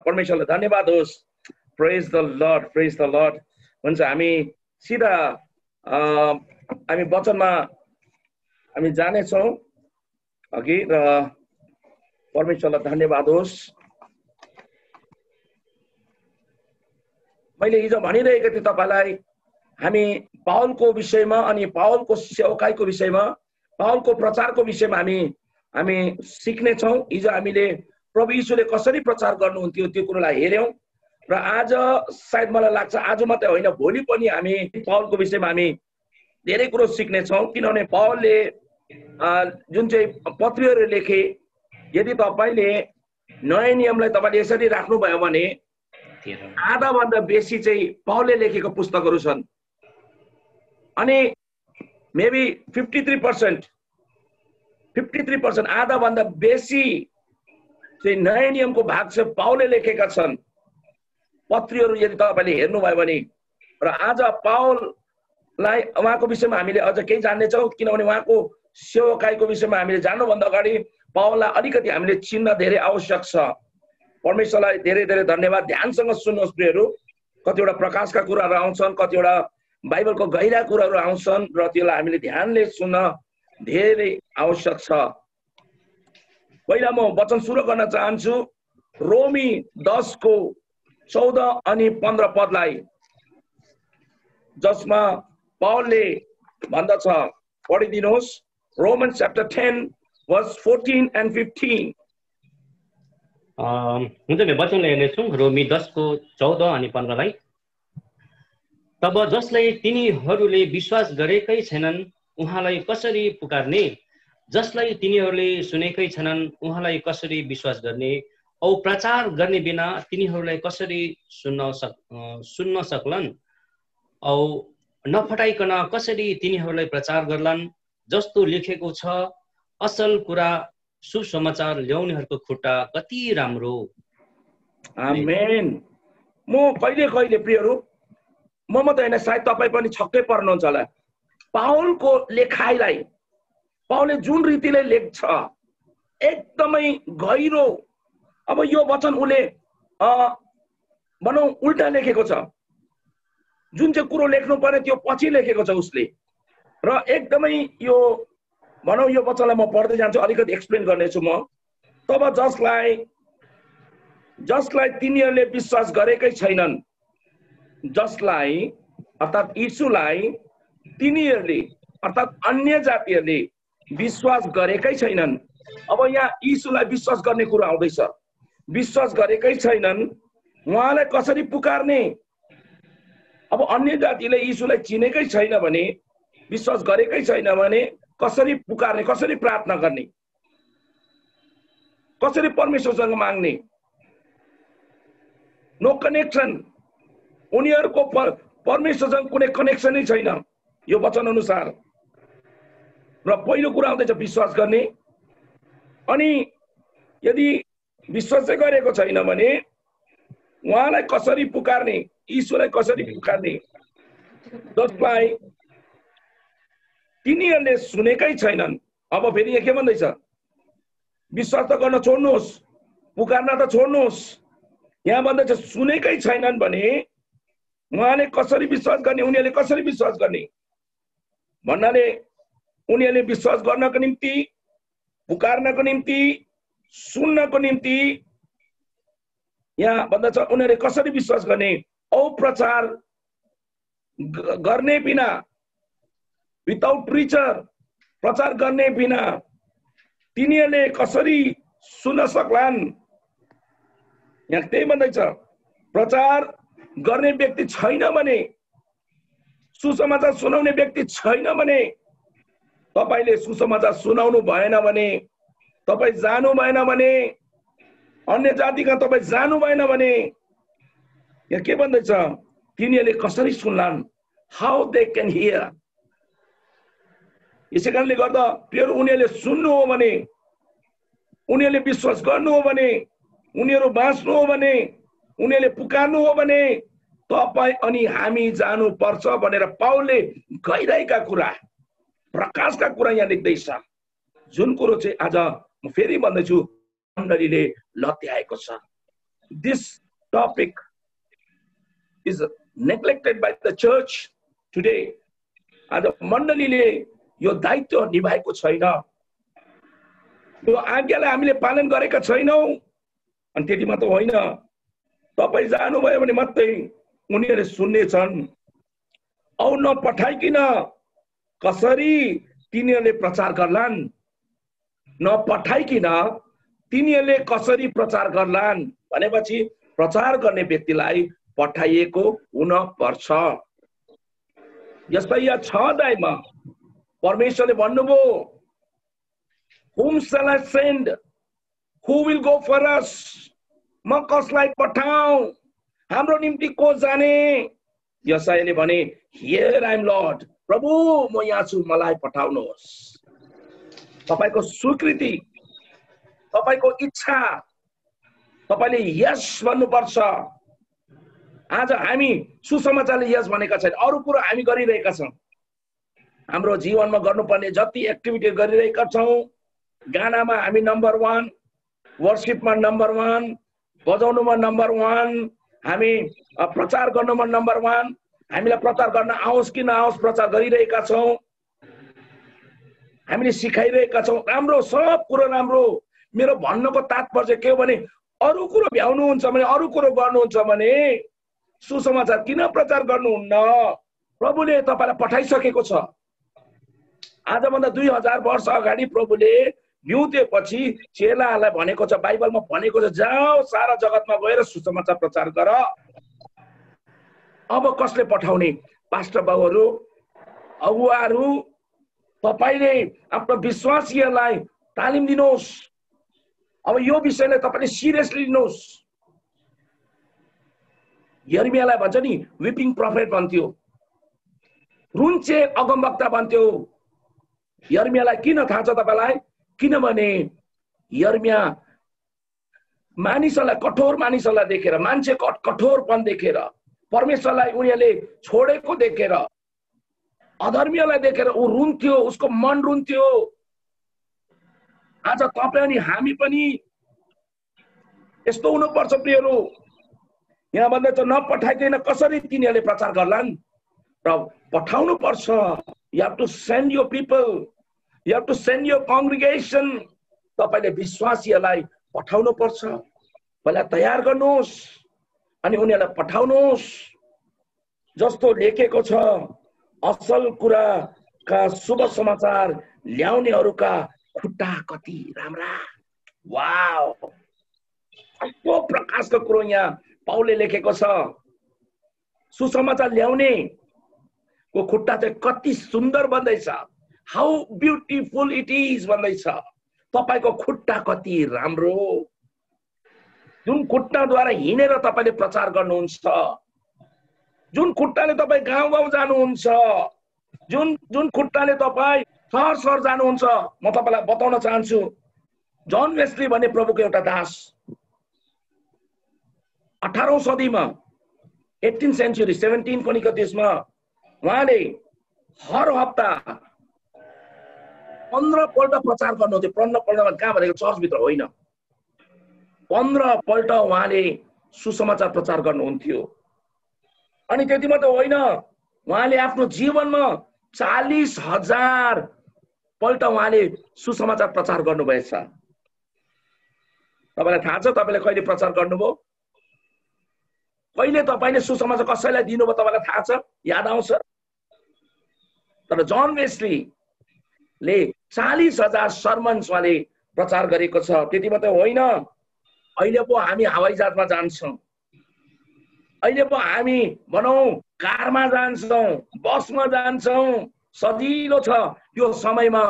परमेश्वरलाई धन्यवाद होस्। Praise the Lord, praise the Lord. हुन्छ, हामी सिधा हामी वचनमा हामी जानेछौँ अघि, र परमेश्वरलाई धन्यवाद होस्। मैले हिजो भनिरहेको थिएँ तपाईलाई, हामी पावलको विषयमा अनि पावलको सेवकाईको विषयमा, पावलको प्रचारको विषयमा हामी सिक्नेछौँ। हिजो हामीले प्रभु यीशुले कसरी प्रचार गर्नुहुन्थ्यो त्यो कुरोलाई हेऱ्यौँ, र आज सायद मलाई लाग्छ आज मात्रै होइन, भोलि पनि हामी पावलको विषयमा हामी धेरै कुरो सिक्नेछौँ। किनभने पावलले जुन चाहिँ पत्रीहरू लेखे, यदि तपाईँले नयाँ नियमलाई तपाईँले यसरी राख्नुभयो भने आधा भन्दा बेसी चाहिँ पावलले लेखेको पुस्तकहरू छन्, अनि मेबी 53% आधा भन्दा बेसी चाहिँ नयाँ नियमको भाग चाहिँ पावलले लेखेका छन् पत्रीहरू, यदि तपाईँले हेर्नुभयो भने। र आज पावललाई उहाँको विषयमा हामीले अझ केही जान्नेछौँ, किनभने उहाँको सेवकाईको विषयमा हामीले जान्नुभन्दा अगाडि पावललाई अलिकति हामीले चिन्न धेरै आवश्यक छ। परमेश्वरलाई धेरै धेरै धन्यवाद। ध्यानसँग सुन्नुहोस् प्रियहरू, कतिवटा प्रकाशका कुराहरू आउँछन्, कतिवटा बाइबलको गहिरा कुराहरू आउँछन्, र त्यसलाई हामीले ध्यानले सुन्न धेरै आवश्यक छ। पहिला म वचन सुरु गर्न चाहन्छु रोमी 10 को 14 अनि 15 पदलाई, जसमा पावलले भन्दछ, पढिदिनुहोस्। Romans chapter 10 verse 14 and 15। हुन्छ, म वचनलाई हेर्नेछु। रोमी 10 को 14 अनि 15 लाई। तब जसलाई तिनीहरूले विश्वास गरेकै छैनन् उहाँलाई कसरी पुकार्ने? जसलाई तिनीहरूले सुनेकै छैनन् उहाँलाई कसरी विश्वास गर्ने? औ प्रचार गर्ने बिना तिनीहरूलाई कसरी सुन्न सक्लन्? औ नफटाइकन कसरी तिनीहरूलाई प्रचार गर्लान्? जस्तो लेखेको छ, असल कुरा सुसमाचार ल्याउनेहरूको खुट्टा कति राम्रो। आमेन। म कहिले कहिले प्रियहरू, म मात्रै होइन, सायद तपाईँ पनि छक्कै पर्नुहुन्छ होला पावलको लेखाइलाई। पावलले जुन रीतिले लेख्छ एकदमै गहिरो। अब यो वचन उसले भनौँ उल्टा लेखेको छ, जुन चाहिँ कुरो लेख्नु पर्ने त्यो पछि लेखेको छ उसले, र एकदमै यो भनौँ यो वचनलाई म पढ्दै जान्छु, अलिकति एक्सप्लेन गर्नेछु म। तब जसलाई तिनीहरूले विश्वास गरेकै छैनन्, जसलाई अर्थात् यीशुलाई तिनीहरूले अर्थात् अन्य जातिहरूले विश्वास गरेकै छैनन्। अब यहाँ यीशुलाई विश्वास गर्ने कुरा आउँदैछ। विश्वास गरेकै छैनन् उहाँलाई कसरी पुकार्ने? अब अन्य जातिले यीशुलाई चिनेकै छैन भने, विश्वास गरेकै छैन भने कसरी पुकार्ने, कसरी प्रार्थना गर्ने, कसरी परमेश्वरसँग माग्ने? No connection. उनीहरूको परमेश्वरसँग कुनै कनेक्सनै छैन यो वचन अनुसार। र पहिलो कुरा आउँदैछ विश्वास गर्ने। अनि यदि विश्वासै गरेको छैन भने उहाँलाई कसरी पुकार्ने? ईश्वरलाई कसरी पुकार्ने? जसलाई तिनीहरूले सुनेकै छैनन्। अब फेरि यहाँ के भन्दैछ? विश्वास त गर्न छोड्नुहोस्, पुकार्न त छोड्नुहोस्। यहाँ भन्दैछ सुनेकै छैनन् भने उहाँले कसरी विश्वास गर्ने? उनीहरूले कसरी विश्वास गर्ने भन्नाले उनीहरूले विश्वास गर्नको निम्ति, पुकार्नको निम्ति, सुन्नको निम्ति यहाँ भन्दछ उनीहरूले कसरी विश्वास गर्ने? औ प्रचार गर्ने बिना, विदाउट प्रिचर, प्रचार गर्ने बिना तिनीहरूले कसरी सुन्न सक्लान्? यहाँ त्यही भन्दैछ, प्रचार गर्ने व्यक्ति छैन भने, सुसमाचार सुनाउने व्यक्ति छैन भने, तपाईले सुसमाचार सुनाउनु भएन भने, तपाईँ जानु भएन भने, अन्य जातिका तपाईँ जानु भएन भने, यहाँ के भन्दैछ? तिनीहरूले कसरी सुन्लान्? How they can hear. यसै कारणले गर्दा प्रियहरू, उनीहरूले सुन्नु हो भने, उनीहरूले विश्वास गर्नु हो भने, उनीहरू बाँच्नु हो भने, उनीहरूले पुकार्नु हो भने तपाईँ अनि हामी जानु पर्छ भनेर पावलले गहिराइका कुरा, प्रकाशका कुरा यहाँ लेख्दैछ। जुन कुरो चाहिँ आज म फेरि भन्दैछु मण्डलीले लत्याएको छ। this topic is neglected by the church today. आज मण्डलीले यो दायित्व निभाएको छैन, यो आज्ञालाई हामीले पालन गरेका छैनौं। अनि त्यति मात्र होइन, तपाई जानुभयो भने मात्रै उनीहरूले सुन्नेछन्। औ नपठाइकिन कसरी तिनीहरूले प्रचार गर्लान्, नपठाइकिन तिनीहरूले कसरी प्रचार गर्लान् भनेपछि प्रचार गर्ने व्यक्तिलाई पठाइएको हुन पर्छ। यस्ता 6 अध्यायमा परमेश्वरले भन्नुभयो, Whom shall I send? Who will go for us? म कसलाई पठाऊ, हाम्रो निम्ति को जाने? यशायाले भने, Here I am Lord, प्रभु म यहाँ छु, मलाई पठाउनुहोस्। तपाईको स्वीकृति, तपाईको इच्छा, तपाईले यस भन्नुपर्छ। आज हामी सुसमाचारले यस भनेका छैन, अरु कुरा हामी गरिरहेका छौं। हाम्रो जीवनमा गर्नुपर्ने जति एक्टिभिटी गरिरहेका छौं, गानामा हामी नम्बर 1, वर्शिपमा नम्बर 1, बजाउनुमा नम्बर 1, हामी प्रचार गर्नुमा नम्बर 1, हामीलाई प्रचार गर्न आओस् कि नआओस् प्रचार गरिरहेका छौं, हामीले सिकाइरहेका छौं। राम्रो, सब कुरा राम्रो। मेरो भन्नको तात्पर्य के हो भने, अरु कुरो भ्याउनुहुन्छ भने, अरु कुरो गर्नुहुन्छ भने सुसमाचार किन प्रचार गर्नुहुन्न? प्रभुले तपाईलाई पठाइसकेको छ। आजभन्दा 2000 वर्ष अगाडि प्रभुले भिउतेपछि चेलाहरूलाई भनेको छ, बाइबलमा भनेको छ, जाऊ सारा जगतमा गएर सुसमाचार प्रचार गर। अब कसले पठाउने? पास्टर बाबुहरू, अगुवाहरू, तपाईले आफ्नो विश्वासीहरूलाई तालिम दिनुहोस्। अब यो विषयलाई तपाईले सिरियसली लिनुहोस्। यर्मियालाई भन्छ नि विपिङ प्रोफेट भन्थ्यो, रुन्चे अगमवक्ता भन्थ्यो। यर्मियालाई किन थाहा छ तपाईलाई? किनभने यर्मिया मानिसलाई, कठोर मानिसलाई देखेर, मान्छेको कठोरपन देखेर, परमेश्वरलाई उनीहरूले छोडेको देखेर, अधर्मीलाई देखेर ऊ रुन्थ्यो, उसको मन रुन्थ्यो। आज तपाई अनि हामी पनि यस्तो हुनुपर्छ प्रियहरू। यहाँ भन्दै त नपठाइदैन कसरी तिनीहरूले प्रचार गर्लान्? र पठाउनु पर्छ। You have to send your people, you have to send your congregation. तपाईले विश्वासीहरूलाई पठाउनु पर्छ। पहिला तयार गर्नुहोस् अनि उनीहरूलाई पठाउनुहोस्। जस्तो लेखेको छ, असल कुराका शुभ समाचार ल्याउनेहरूका खुट्टा कति राम्रा। वाव, कस्तो प्रकाशको कुरो यहाँ पाउलले लेखेको छ। सुसमाचार ल्याउने को खुट्टा चाहिँ कति सुन्दर भन्दैछ। हाउ ब्युटिफुल इट इज भन्दैछ। तपाईको खुट्टा कति राम्रो। जुन खुट्टाद्वारा हिँडेर तपाईले प्रचार गर्नुहुन्छ, जुन खुट्टाले तपाईँ गाउँ गाउँ जानुहुन्छ, जुन खुट्टाले तपाईँ सहर सहर जानुहुन्छ। म तपाईलाई बताउन चाहन्छु, जन वेस्ली भन्ने प्रभुको एउटा दास 18औं सदीमा 18th सेन्चुरी 17 को 31मा उहाँले हर हप्ता 15 पल्ट प्रचार गर्नुहुन्थ्यो। 15 पल्टमा कहाँ भनेको चर्चभित्र होइन, 15 पल्ट उहाँले सुसमाचार प्रचार गर्नुहुन्थ्यो। अनि त्यति मात्र होइन, उहाँले आफ्नो जीवनमा 40,000 पल्ट उहाँले सुसमाचार प्रचार गर्नुभएछ। तपाईलाई थाहा छ तपाईले कहिले प्रचार गर्नुभयो? कहिले तपाईले सुसमाचार कसैलाई दिनुभयो तपाईलाई थाहा छ? याद आउँछ? तर जन वेस्लीले 40,000 सर्मन्स उहाँले प्रचार गरेको छ। त्यति मात्र होइन, अहिले पो हामी हवाईजहाजमा जान्छौँ, अहिले पो हामी भनौं कारमा जान्छौँ, बसमा जान्छौँ, सजिलो छ। त्यो समयमा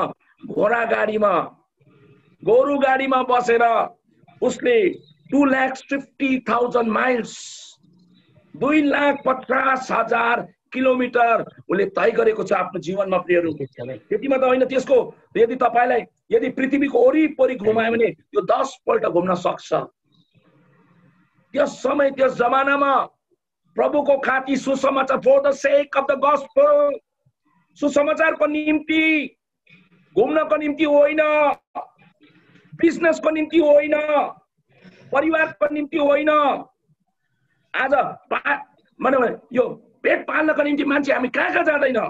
घोडा गाडीमा, गोरु गाडीमा बसेर उसले 2,50,000 माइल्स, 2,50,000 किलोमिटर उसले तय गरेको छ आफ्नो जीवनमा प्रियहरू। त्यति मात्र होइन, त्यसको यदि तपाईलाई यदि पृथ्वीको वरिपरि घुमायो भने त्यो 10 पल्ट घुम्न सक्छ। त्यस समय त्यस जमानामा प्रभुको खाती सुसमाचार, for the sake of the gospel, सुसमाचारको निम्ति, घुम्नको निम्ति होइन, बिजनेसको निम्ति होइन, परिवारको निम्ति होइन। आज यो पेट पाल्नको निम्ति मान्छे हामी कहाँ जाँदैन,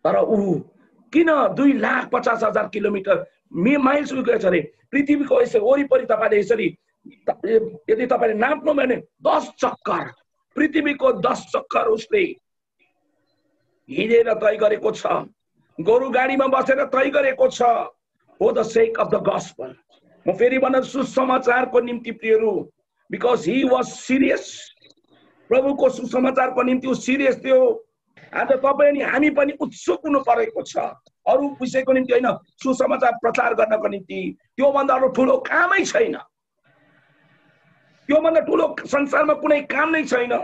तर ऊ किन 2,50,000 किलोमिटर माइल्स गएछ अरे पृथ्वीको यसरी वरिपरि। तपाईँले यसरी यदि तपाईँले नाप्नु भने 10 चक्कर, पृथ्वीको 10 चक्कर उसले हिँडेर तय गरेको छ, गोरु गाडीमा बसेर तय गरेको छ। For the sake of the gospel. म फेरि भन्न सुसमाचारको निम्ति प्रियहरू, बिकज ही वाज सिरियस। प्रभुको सुसमाचारको निम्ति ऊ सिरियस थियो। आज तपाईँ अनि हामी पनि उत्सुक हुनु परेको छ, अरू विषयको निम्ति होइन, सुसमाचार प्रचार गर्नको निम्ति। त्योभन्दा अरू ठुलो कामै छैन, त्योभन्दा ठुलो संसारमा कुनै काम नै छैन।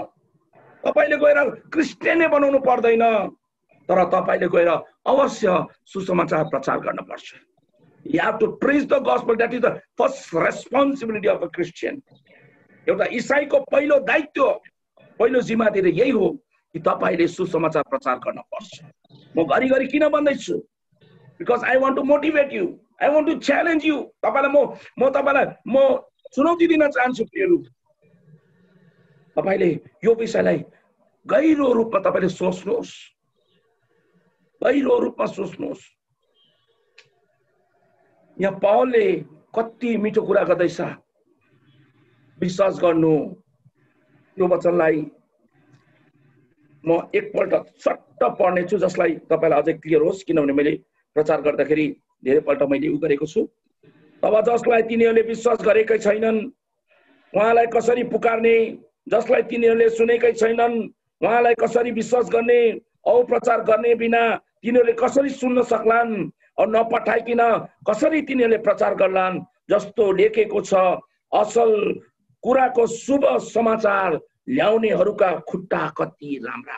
तपाईले गएर क्रिस्चियनै बनाउनु पर्दैन, तर तपाईले गएर अवश्य सुसमाचार प्रचार गर्न पर्छ। You have to preach the gospel. That is the first responsibility of a Christian. एउटा ईसाईको पहिलो दायित्व, पहिलो जिम्मेवारी यही हो कि तपाईले सुसमाचार प्रचार गर्न पर्छ। म घरिघरि किन भन्दैछु? Because I want to motivate you. I want to challenge you. तपाईलाई म तपाईलाई म चुनौती दिन चाहन्छु प्रियहरू। तपाईले यो विषयलाई गहिरो रूपमा तपाईले सोच्नुहोस्, गहिरो रूपमा सोच्नुहोस्। यहाँ पौलले कति मिठो कुरा गर्दैछ। विश्वास गर्नु, यो वचनलाई म एकपल्ट सट्ट पढ्नेछु जसलाई तपाईलाई अझै क्लियर होस्, किनभने मैले प्रचार गर्दाखेरि धेरैपल्ट मैले उ गरेको छु। तब जसलाई तिनीहरूले विश्वास गरेकै छैनन् उहाँलाई कसरी पुकार्ने, जसलाई तिनीहरूले सुनेकै छैनन् उहाँलाई कसरी विश्वास गर्ने, औ प्रचार गर्ने बिना तिनीहरूले कसरी सुन्न सक्लान्, और नपठाइकिन कसरी तिनीहरूले प्रचार गर्लान्। जस्तो लेखेको छ, असल कुराको शुभ समाचार ल्याउनेहरूका खुट्टा कति राम्रा।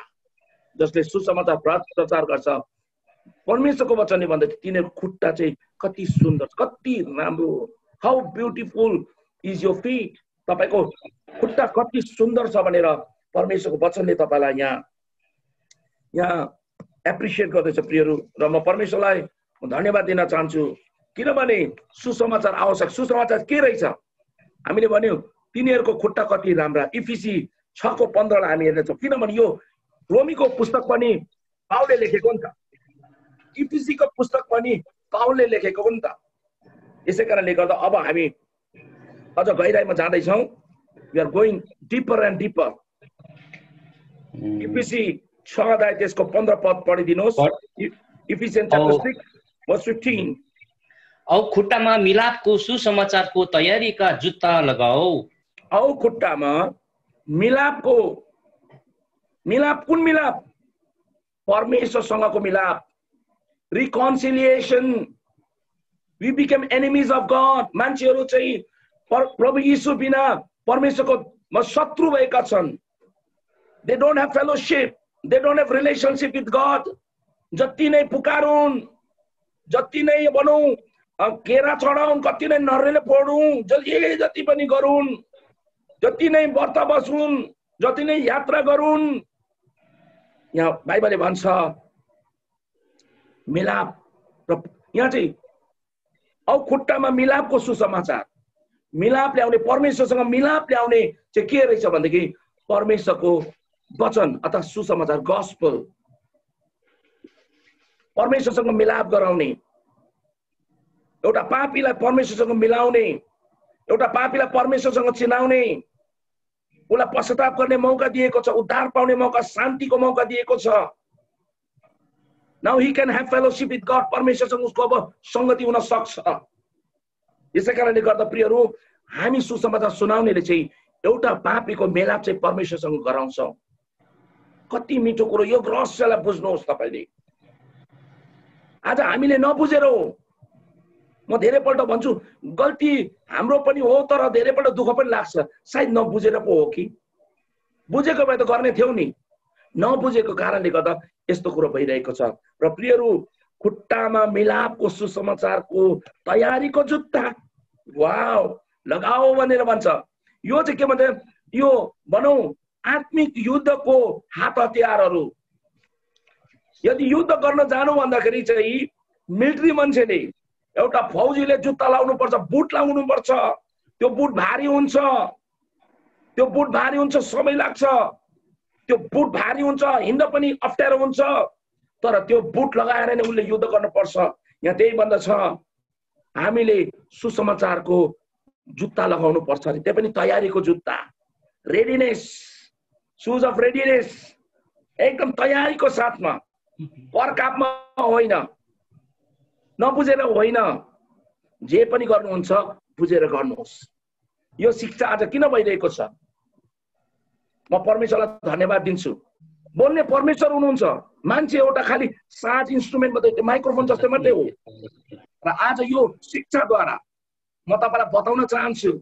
जसले सुसमाचार प्रचार गर्छ, परमेश्वरको वचनले भन्दै तिनीहरूको खुट्टा चाहिँ कति सुन्दर, कति राम्रो। How beautiful is your feet. तपाईको खुट्टा कति सुन्दर छ भनेर परमेश्वरको वचनले तपाईलाई यहाँ एप्रिसिएट गर्दैछ प्रियहरू। र म परमेश्वरलाई धन्यवाद दिन चाहन्छु, किनभने सुसमाचार आवश्यक। सुसमाचार के रहेछ? हामीले भन्यौ तिनीहरूको खुट्टा कति राम्रा। इफिसी 6:15 हामी हेर्नेछौँ, किनभने यो रोमीको पुस्तक पनि पाउलले लेखेको नि त, इफिसीको पुस्तक पनि पाउलले लेखेको हो नि त। यसै कारणले गर्दा अब हामी अझ गहिराइमा जाँदैछौँ। We are going deeper and deeper. इफिसी 6 त्यसको 15 पद पढिदिनुहोस्। इफिसियन्स च्याप्टर 6:15। औ खुट्टामा मिलापको सुसमाचारको तयारीका जुत्ता लगाओ। औ खुट्टामा मिलापको, मिलाप कुन मिलाप? परमेश्वरसँगको मिलाप। Reconciliation. We became enemies of God. मान्छेहरू चाहिँ प्रभु यीशु बिना परमेश्वरको शत्रु भएका छन्। They don't have fellowship, they don't have relationship with God. जति नै पुकारुन्, जति नै भनौँ केरा चढाउन्, कति नै नर्रेले पढौँ, जति पनि गरून्, जति नै व्रत बसुन्, जति नै यात्रा गरून्, यहाँ बाइबलले भन्छ मिलाप। यहाँ चाहिँ औ खुट्टामा मिलापको सुसमाचार, मिलाप ल्याउने, परमेश्वरसँग मिलाप ल्याउने चाहिँ के रहेछ भनेदेखि परमेश्वरको वचन अथवा सुसमाचार, गस्पल। परमेश्वरसँग मिलाप गराउने, एउटा पापीलाई परमेश्वरसँग मिलाउने, एउटा पापीलाई परमेश्वरसँग चिनाउने, उसलाई पश्चाताप गर्ने मौका दिएको छ, उद्धार पाउने मौका, शान्तिको मौका दिएको छ। Now he can have fellowship with God. परमेश्वरसँग उसको अब संगति हुन सक्छ। यसै कारणले गर्दा प्रियहरू, हामी सुसमाचार सुनाउनेले चाहिँ एउटा पापीको मेलाप चाहिँ परमेश्वरसँग गराउँछौँ। कति मिठो कुरो। यो रहस्यलाई बुझ्नुहोस् तपाईले। आज हामीले नबुझेर हो। म धेरैपल्ट भन्छु गल्ती हाम्रो पनि हो, तर धेरैपल्ट दुःख पनि लाग्छ। सायद नबुझेर पो हो कि बुझेको भए त गर्ने थियौ नि। नबुझेको कारणले गर्दा यस्तो कुरो भइरहेको छ। र प्रियहरू, खुट्टामा मिलापको सुसमाचारको तयारीको जुत्ता वाओ लगाओ भनेर भन्छ। यो चाहिँ के भन्छ? यो भनौँ आत्मिक युद्धको हात हतियारहरू। यदि युद्ध गर्न जानु भन्दाखेरि चाहिँ मिलिट्री मान्छेले, एउटा फौजीले जुत्ता लाउनु पर्छ, बुट लाउनु पर्छ, त्यो बुट भारी हुन्छ, त्यो बुट भारी हुन्छ, समय लाग्छ, त्यो बुट भारी हुन्छ, हिँड्न पनि अप्ठ्यारो हुन्छ, तर त्यो बुट लगाएर नै उसले युद्ध गर्नुपर्छ। यहाँ त्यही भन्दछ हामीले सुसमाचारको जुत्ता लगाउनु पर्छ, त्यो पनि तयारीको जुत्ता, रेडिनेस, सुज अफ रेडिनेस, एकदम तयारीको साथमा, परकापमा होइन, नबुझेर होइन, जे पनि गर्नुहुन्छ बुझेर गर्नुहोस्। यो शिक्षा आज किन भइरहेको छ? म परमेश्वरलाई धन्यवाद दिन्छु। बोल्ने परमेश्वर हुनुहुन्छ, मान्छे एउटा खाली साज इन्स्ट्रुमेन्ट मात्रै, माइक्रोफोन जस्तै मात्रै हो। र आज यो शिक्षाद्वारा म तपाईलाई बताउन चाहन्छु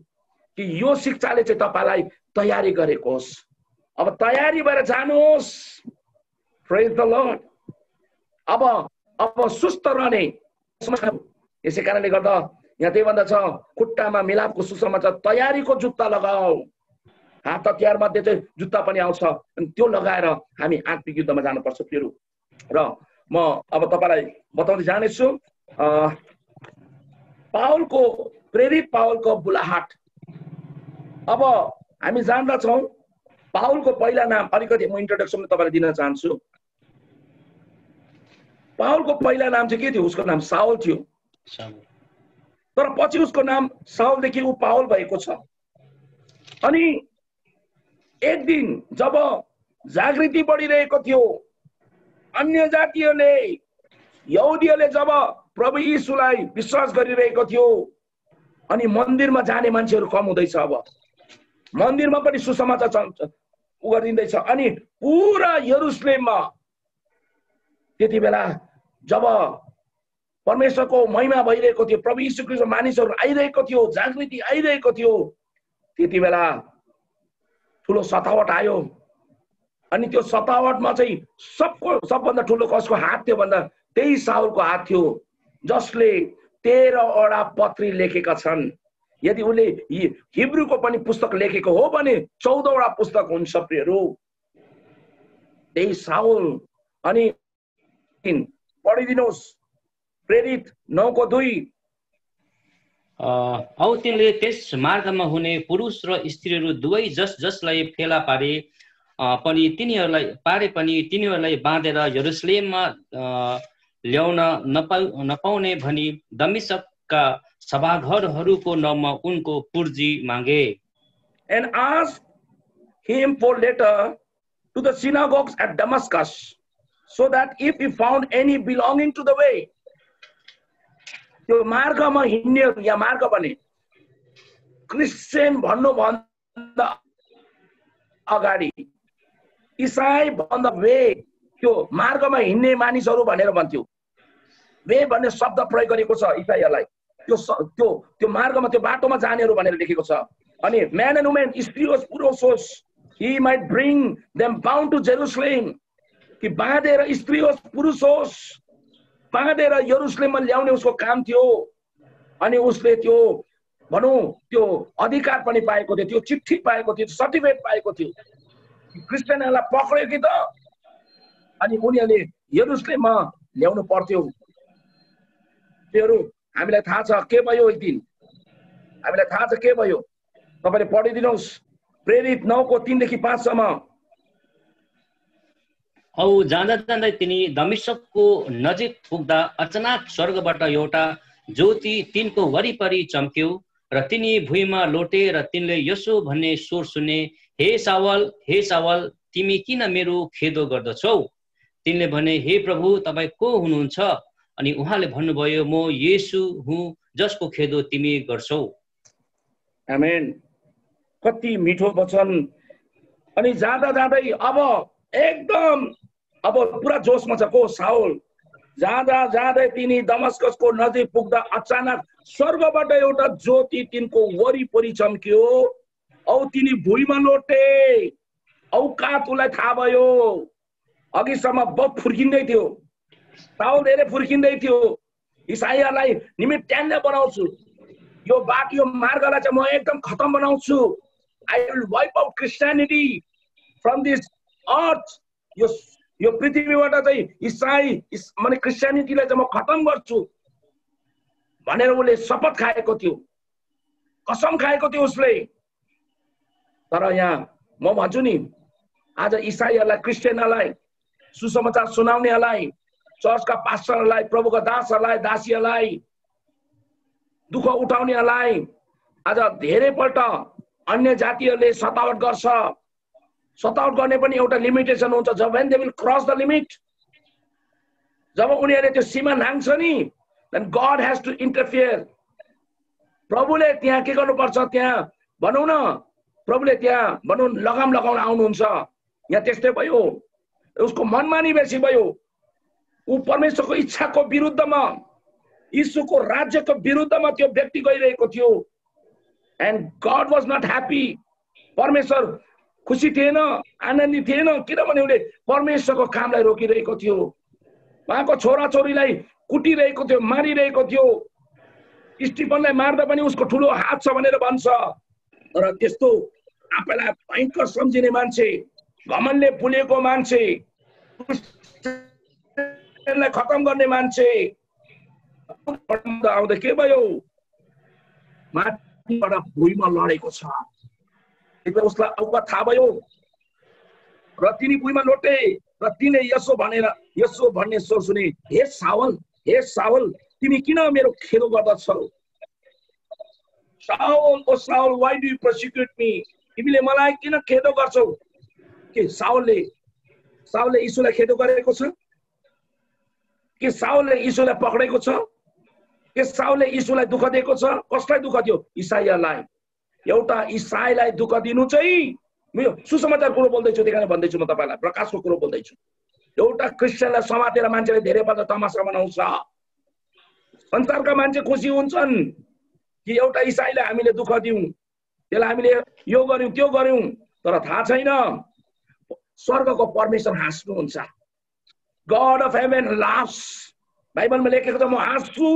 कि यो शिक्षाले चाहिँ तपाईलाई तयारी गरेको होस्। अब तयारी भएर जानुहोस्। प्रेज द लर्ड। अब सुस्त रहने, यसै कारणले गर्दा यहाँ त्यही भन्दछ खुट्टामा मिलापको सुसमाचार, तयारीको जुत्ता लगाऊ। हात हतियार मध्ये चाहिँ जुत्ता पनि आउँछ, अनि त्यो लगाएर हामी आत्मिक युद्धमा जानुपर्छ प्रियहरू। र म अब तपाईलाई बताउँदै जानेछु पाउलको, प्रेरित पाउलको बुलाहाट। अब हामी जान्दछौँ पाउलको पहिला नाम, अलिकति म इन्ट्रोडक्सन तपाईलाई दिन चाहन्छु। पाउलको पहिला नाम चाहिँ के थियो? उसको नाम साउल थियो, तर पछि उसको नाम साउलदेखि ऊ पाउल भएको छ। अनि एक दिन जब जागृति बढिरहेको थियो, अन्य जातिहरूले, यहुदीहरूले जब प्रभु यीशुलाई विश्वास गरिरहेको थियो, अनि मन्दिरमा जाने मान्छेहरू कम हुँदैछ। अब मन्दिरमा पनि सुसमाचार गरिँदैछ। अनि पुरा यरुशलेममा त्यति बेला जब परमेश्वरको महिमा भइरहेको थियो, प्रभु यीशु ख्रीष्ट मानिसहरू आइरहेको थियो, जागृति आइरहेको थियो, त्यति बेला ठुलो सतावट आयो। अनि त्यो सतावटमा चाहिँ सबभन्दा ठुलो कसको हात थियो भन्दा त्यही साउलको हात थियो, जसले 13वटा पत्री लेखेका छन्। यदि उसले हिब्रूको पनि पुस्तक लेखेको हो भने 14वटा पुस्तक हुन्छ प्रियहरू। त्यही साउल। अनि पढिदिनुहोस् प्रेरित 9:2। औ तिनले त्यस मार्गमा हुने पुरुष र स्त्रीहरू दुवै जसलाई फेला पारे पनि तिनीहरूलाई बाँधेर यरुशलेममा ल्याउन नपाउने भनी दमिश्कका सभाघरहरूको नाममा उनको पुर्जी मागे। And asked him for letter to the synagogues at Damascus, so that if he found any belonging to the way, त्यो मार्गमा हिँड्नेहरू, या मार्ग भने क्रिस्चियन भन्नुभन्दा अगाडि इसाई भन्दा वे, त्यो मार्गमा हिँड्ने मानिसहरू भनेर भन्थ्यो। वे भन्ने शब्द प्रयोग गरेको छ इसाईहरूलाई। त्यो मार्गमा, त्यो बाटोमा जानेहरू भनेर लेखेको छ। अनि म्यान एन्ड वुमेन, स्त्री होस् पुरुष होस्, he might bring them bound to Jerusalem, कि बाँधेर, स्त्री होस् पुरुष होस्, बाँधेर यरुशलेममा ल्याउने उसको काम थियो। अनि उसले त्यो भनौँ त्यो अधिकार पनि पाएको थियो, त्यो चिठी पाएको थियो, सर्टिफिकेट पाएको थियो। क्रिस्चियनहरूलाई पक्रियो कि त, अनि उनीहरूले यरुशलेममा ल्याउनु पर्थ्यो। त्योहरू हामीलाई थाहा छ के भयो। एक दिन हामीलाई थाहा छ के भयो। तपाईले पढिदिनुहोस् प्रेरित 9:3देखि 5सम्म। औ जाँदा जाँदै तिनी दमिश्कको नजिक पुग्दा अचानक स्वर्गबाट एउटा ज्योति तिनको वरिपरि चम्क्यो र तिनी भुइँमा लोटे र तिनले यसो भन्ने स्वर सुने, हे सावल, तिमी किन मेरो खेदो गर्दछौ? तिनले भने, हे प्रभु, तपाईँ को हुनुहुन्छ? अनि उहाँले भन्नुभयो, म येशू हुँ जसको खेदो तिमी गर्छौ। आमेन। कति मिठो वचन। अनि जाँदा जाँदै अब एकदम पुरा जोशमा छ को साउल। जाँदा जाँदै तिनी दमस्कसको नजिक पुग्दा अचानक स्वर्गबाट एउटा ज्योति तिनको वरिपरि चम्क्यो। औ तिनी भुइँमा लोटे। औकात उसलाई थाहा भयो। अघिसम्म बहुत फुर्किँदै थियो, साउल धेरै फुर्किँदै थियो। इसाईहरूलाई निमित्त ट्यान्ने बनाउँछु, यो बाटो, यो मार्गलाई चाहिँ म एकदम खतम बनाउँछु। I will wipe out Christianity from this earth. यो पृथ्वीबाट चाहिँ इसाई माने क्रिस्चियनिटीलाई चाहिँ म खतम गर्छु भनेर उसले शपथ खाएको थियो। कसम खाएको थियो उसले। तर यहाँ म भन्छु नि, आज इसाईहरूलाई, क्रिस्चियनहरूलाई, सुसमाचार सुनाउनेहरूलाई, चर्चका पास्टरहरूलाई, प्रभुका दासहरूलाई, दासीहरूलाई, दुःख उठाउनेहरूलाई आज धेरैपल्ट अन्य जातिहरूले सतावट गर्छ। सतावट गर्ने पनि एउटा लिमिटेसन हुन्छ। जब when they will cross the limit, जब उनीहरूले त्यो सीमा नाङ्छ नि, then God has to interfere। प्रभुले त्यहाँ के गर्नुपर्छ, त्यहाँ भनौँ न, प्रभुले त्यहाँ भनौँ लगाम लगाउन आउनुहुन्छ। यहाँ त्यस्तै भयो, उसको मनमानी बेसी भयो। ऊ परमेश्वरको इच्छाको विरुद्धमा, यीशुको राज्यको विरुद्धमा त्यो व्यक्ति गइरहेको थियो। And God was not happy. परमेश्वर खुसी थिएन, आनन्दित थिएन, किनभने उले परमेश्वरको कामलाई रोकिरहेको थियो। उहाँको छोराछोरीलाई कुटिरहेको थियो, मारिरहेको थियो। स्टिफनलाई मार्दा पनि उसको ठुलो हात छ भनेर भन्छ। तर त्यस्तो आफैलाई भयंकर सम्झिने मान्छे, घमण्डले फुलेको मान्छे, खतम गर्ने मान्छे आउँदा के भयो, माथिबाट भुइँमा लडेको छ। उसलाई औकात थाहा भयो र तिनी भुइँमा लोटे र तिनले यसो भन्ने स्वर सुने, हे साउल तिमी किन मेरो खेदो गर्दछौ? साउल, ओ Saul, why do you persecute me? तिमीले मलाई किन खेदो गर्छौ? के साउलले यीशुलाई खेदो गरेको छ? के साउलले यीशुलाई पक्रेको छ? के साउलले यीशुलाई दुःख दिएको छ? कसलाई दुःख दियो? इसाईलाई। एउटा इसाईलाई दुःख दिनु चाहिँ, म सुसमाचार कुरो बोल्दैछु, त्यही कारण भन्दैछु, म तपाईलाई प्रकाशको कुरो बोल्दैछु। एउटा क्रिस्चियनलाई समातेर मान्छेले धेरै पल्ट तमासा बनाउँछ। संसारका मान्छे खुसी हुन्छन् कि एउटा इसाईलाई हामीले दुःख दिउँ, त्यसलाई हामीले यो गर्यौं त्यो गर्यौं, तर थाहा छैन स्वर्गको परमेश्वर हाँस्नुहुन्छ। God of heaven laughs। बाइबलमा लेखेको छ, म हाँस्छु।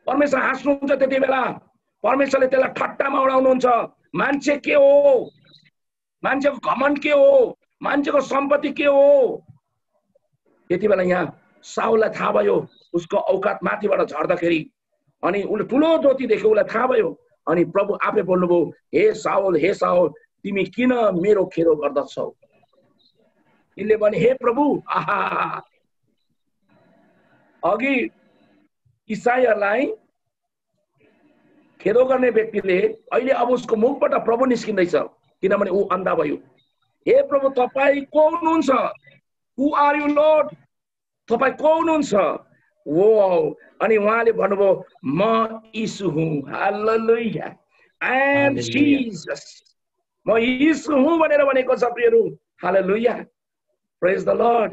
परमेश्वर हाँस्नुहुन्छ। त्यति बेला परमेश्वरले त्यसलाई ठट्टामा उडाउनुहुन्छ। मान्छे के हो, मान्छेको घमण्ड के हो, मान्छेको सम्पत्ति के हो। त्यति बेला यहाँ साउललाई थाहा भयो उसको औकात माथिबाट झर्दाखेरि, अनि उसले ठुलो ज्योति देख्यो, उसलाई थाहा भयो। अनि प्रभु आफै बोल्नुभयो, हे साउल तिमी किन मेरो खेदो गर्दछौ? तिनले भने, हे प्रभु, आहा, अघि इसाईहरूलाई खेदो गर्ने व्यक्तिले अहिले अब उसको मुखबाट प्रभु निस्किँदैछ, किनभने ऊ अन्धा भयो। हे प्रभु, तपाईँ को हुनुहुन्छ? हु आर यु लर्ड? तपाईँ को हुनुहुन्छ? वो अनि उहाँले भन्नुभयो, म यीशु हुँ। हालेलुया। I am Jesus. म यीशु हुँ भनेर भनेको छ प्रियहरू। हालेलुया। Praise the Lord.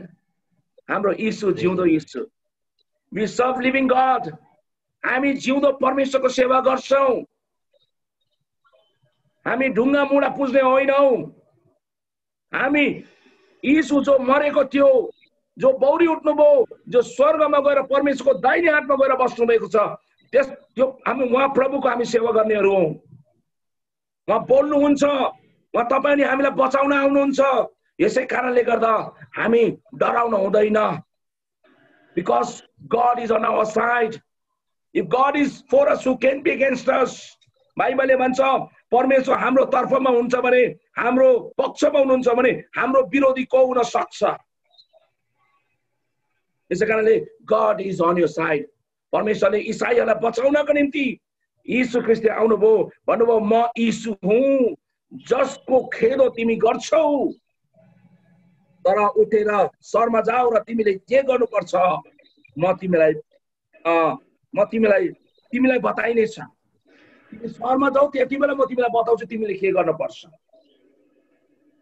हाम्रो यीशु जिउँदो यीशु। We serve living God. हामी जिउँदो परमेश्वरको सेवा गर्छौं। हामी ढुङ्गा मुढा पुज्ने होइनौं। हामी यीशु जो मरेको थियो, जो बौरी उठ्नुभयो, जो स्वर्गमा गएर परमेश्वरको दाहिने हातमा गएर बस्नु भएको छ, त्यो हामी उहाँ प्रभुको हामी सेवा गर्नेहरू हौं। उहाँ बोल्नुहुन्छ, उहाँ तपाईँ अनि हामीलाई बचाउन आउनुहुन्छ। यसै कारणले गर्दा हामी डराउन हुँदैन। Because God is on our side. If God is for us, who can be against us? बाइबलले भन्छ, परमेश्वर हाम्रो तर्फमा हुन्छ भने, हाम्रो पक्षमा हुनुहुन्छ भने हाम्रो विरोधी को हुन सक्छ? यसै कारणले God is on your side. परमेश्वरले इसाईहरूलाई बचाउनको निम्ति यीशु ख्रीष्ट आउनुभयो। भन्नुभयो, म यीशु हुँ जसको खेदो तिमी गर्छौ। तर उठेर शहरमा जाऊ र तिमीले के गर्नुपर्छ म तिमीलाई बताइने छ। तिमी शहरमा जाऊ, त्यति बेला म तिमीलाई बताउँछु तिमीले के गर्नुपर्छ।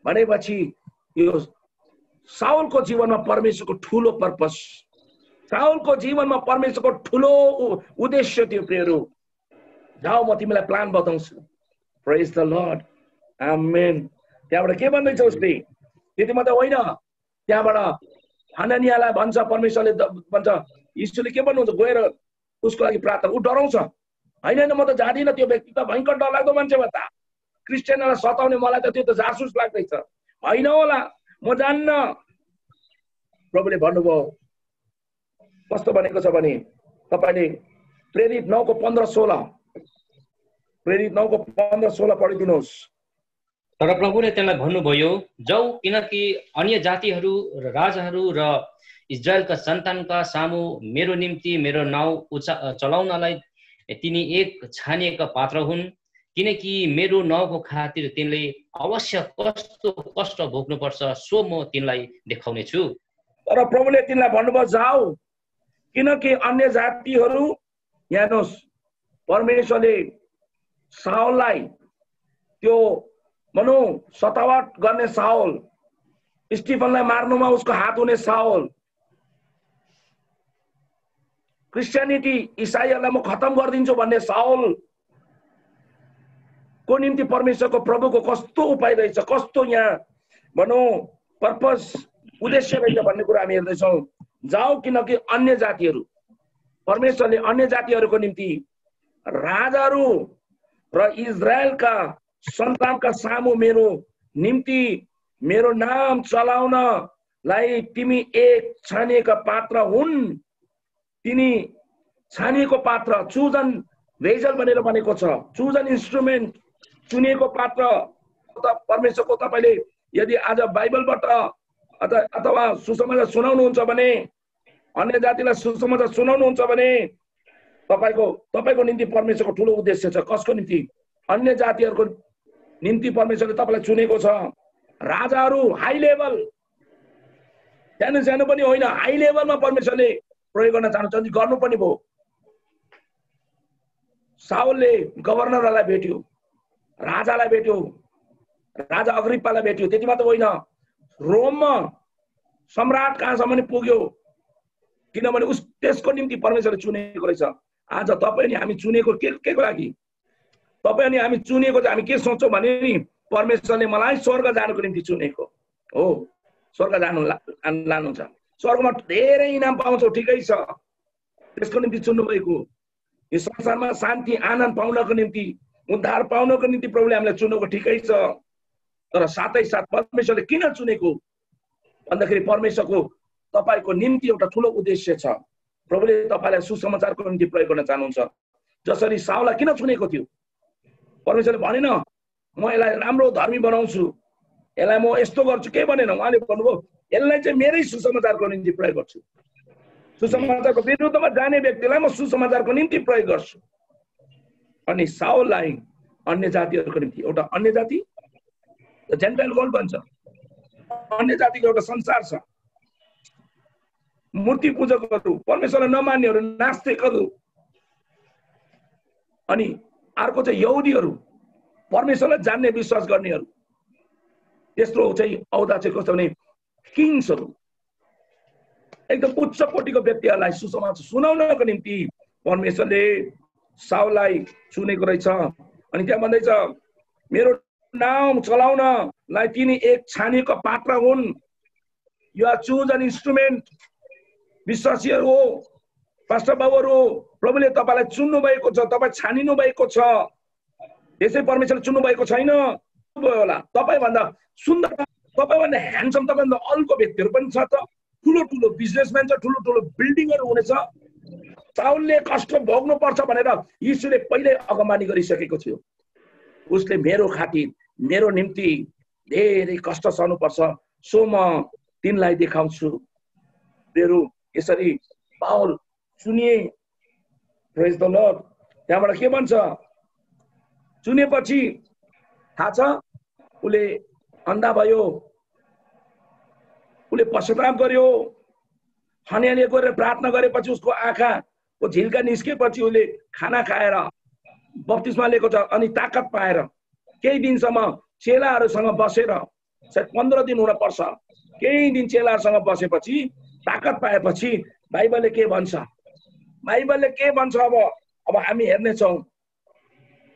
भनेपछि यो साउलको जीवनमा परमेश्वरको ठुलो पर्पस, साउलको जीवनमा परमेश्वरको ठुलो उद्देश्य थियो प्रियहरू। जाऊ, म तिमीलाई प्लान बताउँछु। प्रेज द लर्ड। आमेन। त्यहाँबाट के भन्दैछ उसले? त्यति मात्र होइन, त्यहाँबाट हननियालाई भन्छ, परमेश्वरले भन्छ, यीशुले के भन्नुहुन्छ, गएर उसको लागि प्रार्थना। ऊ डराउँछ, होइन म त जाँदिनँ, त्यो व्यक्ति त भयङ्कर डरलाग्दो मान्छे हो त, क्रिस्चियनलाई सताउने, मलाई त त्यो त जासुस लाग्दैछ, होइन होला, म जान्न। प्रभुले भन्नुभयो, कस्तो भनेको छ भने, तपाईँले प्रेरित 9:15-16 प्रेरित 9 को 15-16 पढिदिनुहोस्। तर प्रभुले त्यसलाई भन्नुभयो, जाऊ, किनकि अन्य जातिहरू र राजाहरू र इजरायलका सन्तानका सामु मेरो निम्ति मेरो नाउँ चलाउनलाई तिनी एक छानिएका पात्र हुन्, किनकि मेरो नाउँको खातिर तिनले अवश्य कस्तो कष्ट भोग्नुपर्छ सो म तिनलाई देखाउने छु। तर प्रभुले तिनलाई भन्नुभयो, जाऊ, किनकि अन्य जातिहरू, हेर्नुहोस्, परमेश्वरले साउललाई, त्यो भनौँ सतावट गर्ने साउल, स्टिफनलाई मार्नुमा उसको हात हुने साउल, क्रिस्चियनिटी इसाईहरूलाई म खत्म गरिदिन्छु भन्ने साउल को निम्ति परमेश्वरको प्रभुको कस्तो उपाय रहेछ, कस्तो यहाँ भनौँ पर्पस, उद्देश्य रहेछ भन्ने कुरा हामी हेर्दैछौँ। जाऊ, किनकि अन्य जातिहरू, परमेश्वरले अन्य जातिहरूको निम्ति राजाहरू र इजरायलका सन्तानका सामु मेरो निम्ति मेरो नाम चलाउनलाई तिमी एक छानिएका पात्र हुन्। तिनी छानिएको पात्र, चुजन भेजल भनेर भनेको छ, चुजन इन्स्ट्रुमेन्ट, चुनिएको पात्र। परमेश्वरको तपाईले यदि आज बाइबलबाट अथवा सुसमाचार सुनाउनुहुन्छ भने, अन्य जातिलाई सुसमाचार सुनाउनुहुन्छ भने तपाईको निम्ति परमेश्वरको ठुलो उद्देश्य छ। कसको निम्ति? अन्य जातिहरूको निम्ति परमेश्वरले तपाईलाई चुनेको छ। राजाहरू हाई लेभल, सानो सानो पनि होइन, हाई लेभलमा परमेश्वरले प्रयोग गर्न चाहनुहुन्छ, गर्नु पनि भयो। साउलले गभर्नरलाई भेट्यो, राजालाई भेट्यो, राजा अग्रिप्पालाई भेट्यो। त्यति मात्र होइन, रोममा सम्राट कहाँसम्म नि पुग्यो, किनभने उस त्यसको निम्ति परमेश्वरले चुनेको रहेछ। आज तपाईँ अनि हामी चुनेको के को लागि? तपाईँ अनि हामी चुनेको चाहिँ हामी के सोच्छौँ भने नि, परमेश्वरले मलाई स्वर्ग जानुको निम्ति चुनेको हो। स्वर्ग जानु लानुहुन्छ, स्वर्गमा धेरै इनाम पाउँछौ, ठिकै छ, त्यसको निम्ति चुन्नु भएको। यो संसारमा शान्ति आनन्द पाउनको निम्ति, उद्धार पाउनको निम्ति प्रभुले हामीलाई चुनेको, ठिकै छ। तर साथै साथ परमेश्वरले किन चुनेको भन्दाखेरि परमेश्वरको तपाईको निम्ति एउटा ठुलो उद्देश्य छ। प्रभुले तपाईलाई सुसमाचारको निम्ति प्रयोग गर्न चाहनुहुन्छ। जसरी साउललाई किन चुनेको थियो? परमेश्वरले भनेन म यसलाई राम्रो धर्मी बनाउँछु, यसलाई म यस्तो गर्छु, के भनेन। उहाँले भन्नुभयो यसलाई चाहिँ मेरै सुसमाचारको निम्ति प्रयोग गर्छु। सुसमाचारको विरुद्धमा जाने व्यक्तिलाई म सुसमाचारको निम्ति प्रयोग गर्छु। अनि साउललाई अन्य जातिहरूको निम्ति, एउटा अन्य जाति जेन्टाइल वर्ल्ड भन्छ, अन्य जातिको एउटा संसार छ। मूर्ति पूजकहरू, परमेश्वरलाई नमान्नेहरू, नास्तिकहरू, अनि अर्को चाहिँ यहुदीहरू, परमेश्वरलाई जान्ने विश्वास गर्नेहरू। तेस्रो चाहिँ औदा चाहिँ कस्तो भने किङ्सहरू, एकदम उच्च कोटिको व्यक्तिहरूलाई सुसमाचार सुनाउनको निम्ति परमेश्वरले साउललाई चुनेको रहेछ। अनि त्यहाँ भन्दैछ मेरो नाम चलाउनलाई तिनी एक छानिएको पात्र हुन्। You are chose an instrument. विश्वासीहरू हो, पास्टर बाबुहरू हो, प्रभुले तपाईलाई चुन्नु भएको छ, तपाईँ छानिनु भएको छ। यसै परमेश्वरले चुन्नु भएको छैन होला। तपाईँभन्दा सुन्दर, तपाईँभन्दा ह्यान्डसम, तपाईँभन्दा अरूको व्यक्तिहरू पनि छ त, ठुलो ठुलो बिजनेसम्यान छ, ठुलो ठुलो बिल्डिङहरू हुनेछ। साउलले कष्ट भोग्नु पर्छ भनेर यीशुले पहिल्यै अगमबानी गरिसकेको थियो। उसले मेरो खातिर, मेरो निम्ति धेरै कष्ट सहनु पर्छ, सो म तिनलाई देखाउँछु। मेरो यसरी पाउल चुनिए, प्रेज द लर्ड। त्यहाँबाट के भन्छ? चुनेपछि थाहा छ, उसले अन्धा भयो, उसले पश्चाताप गर्यो, हनियाले गरेर प्रार्थना गरेपछि उसको आँखाको झिल्का निस्केपछि उसले खाना खाएर बप्तिस्मा लिएको छ। अनि ताकत पाएर केही दिनसम्म चेलाहरूसँग बसेर, सायद 15 दिन हुन पर्छ, केही दिन चेलाहरूसँग बसेपछि ताकत पाएपछि बाइबलले के भन्छ? बाइबलले के भन्छ? अब हामी हेर्नेछौँ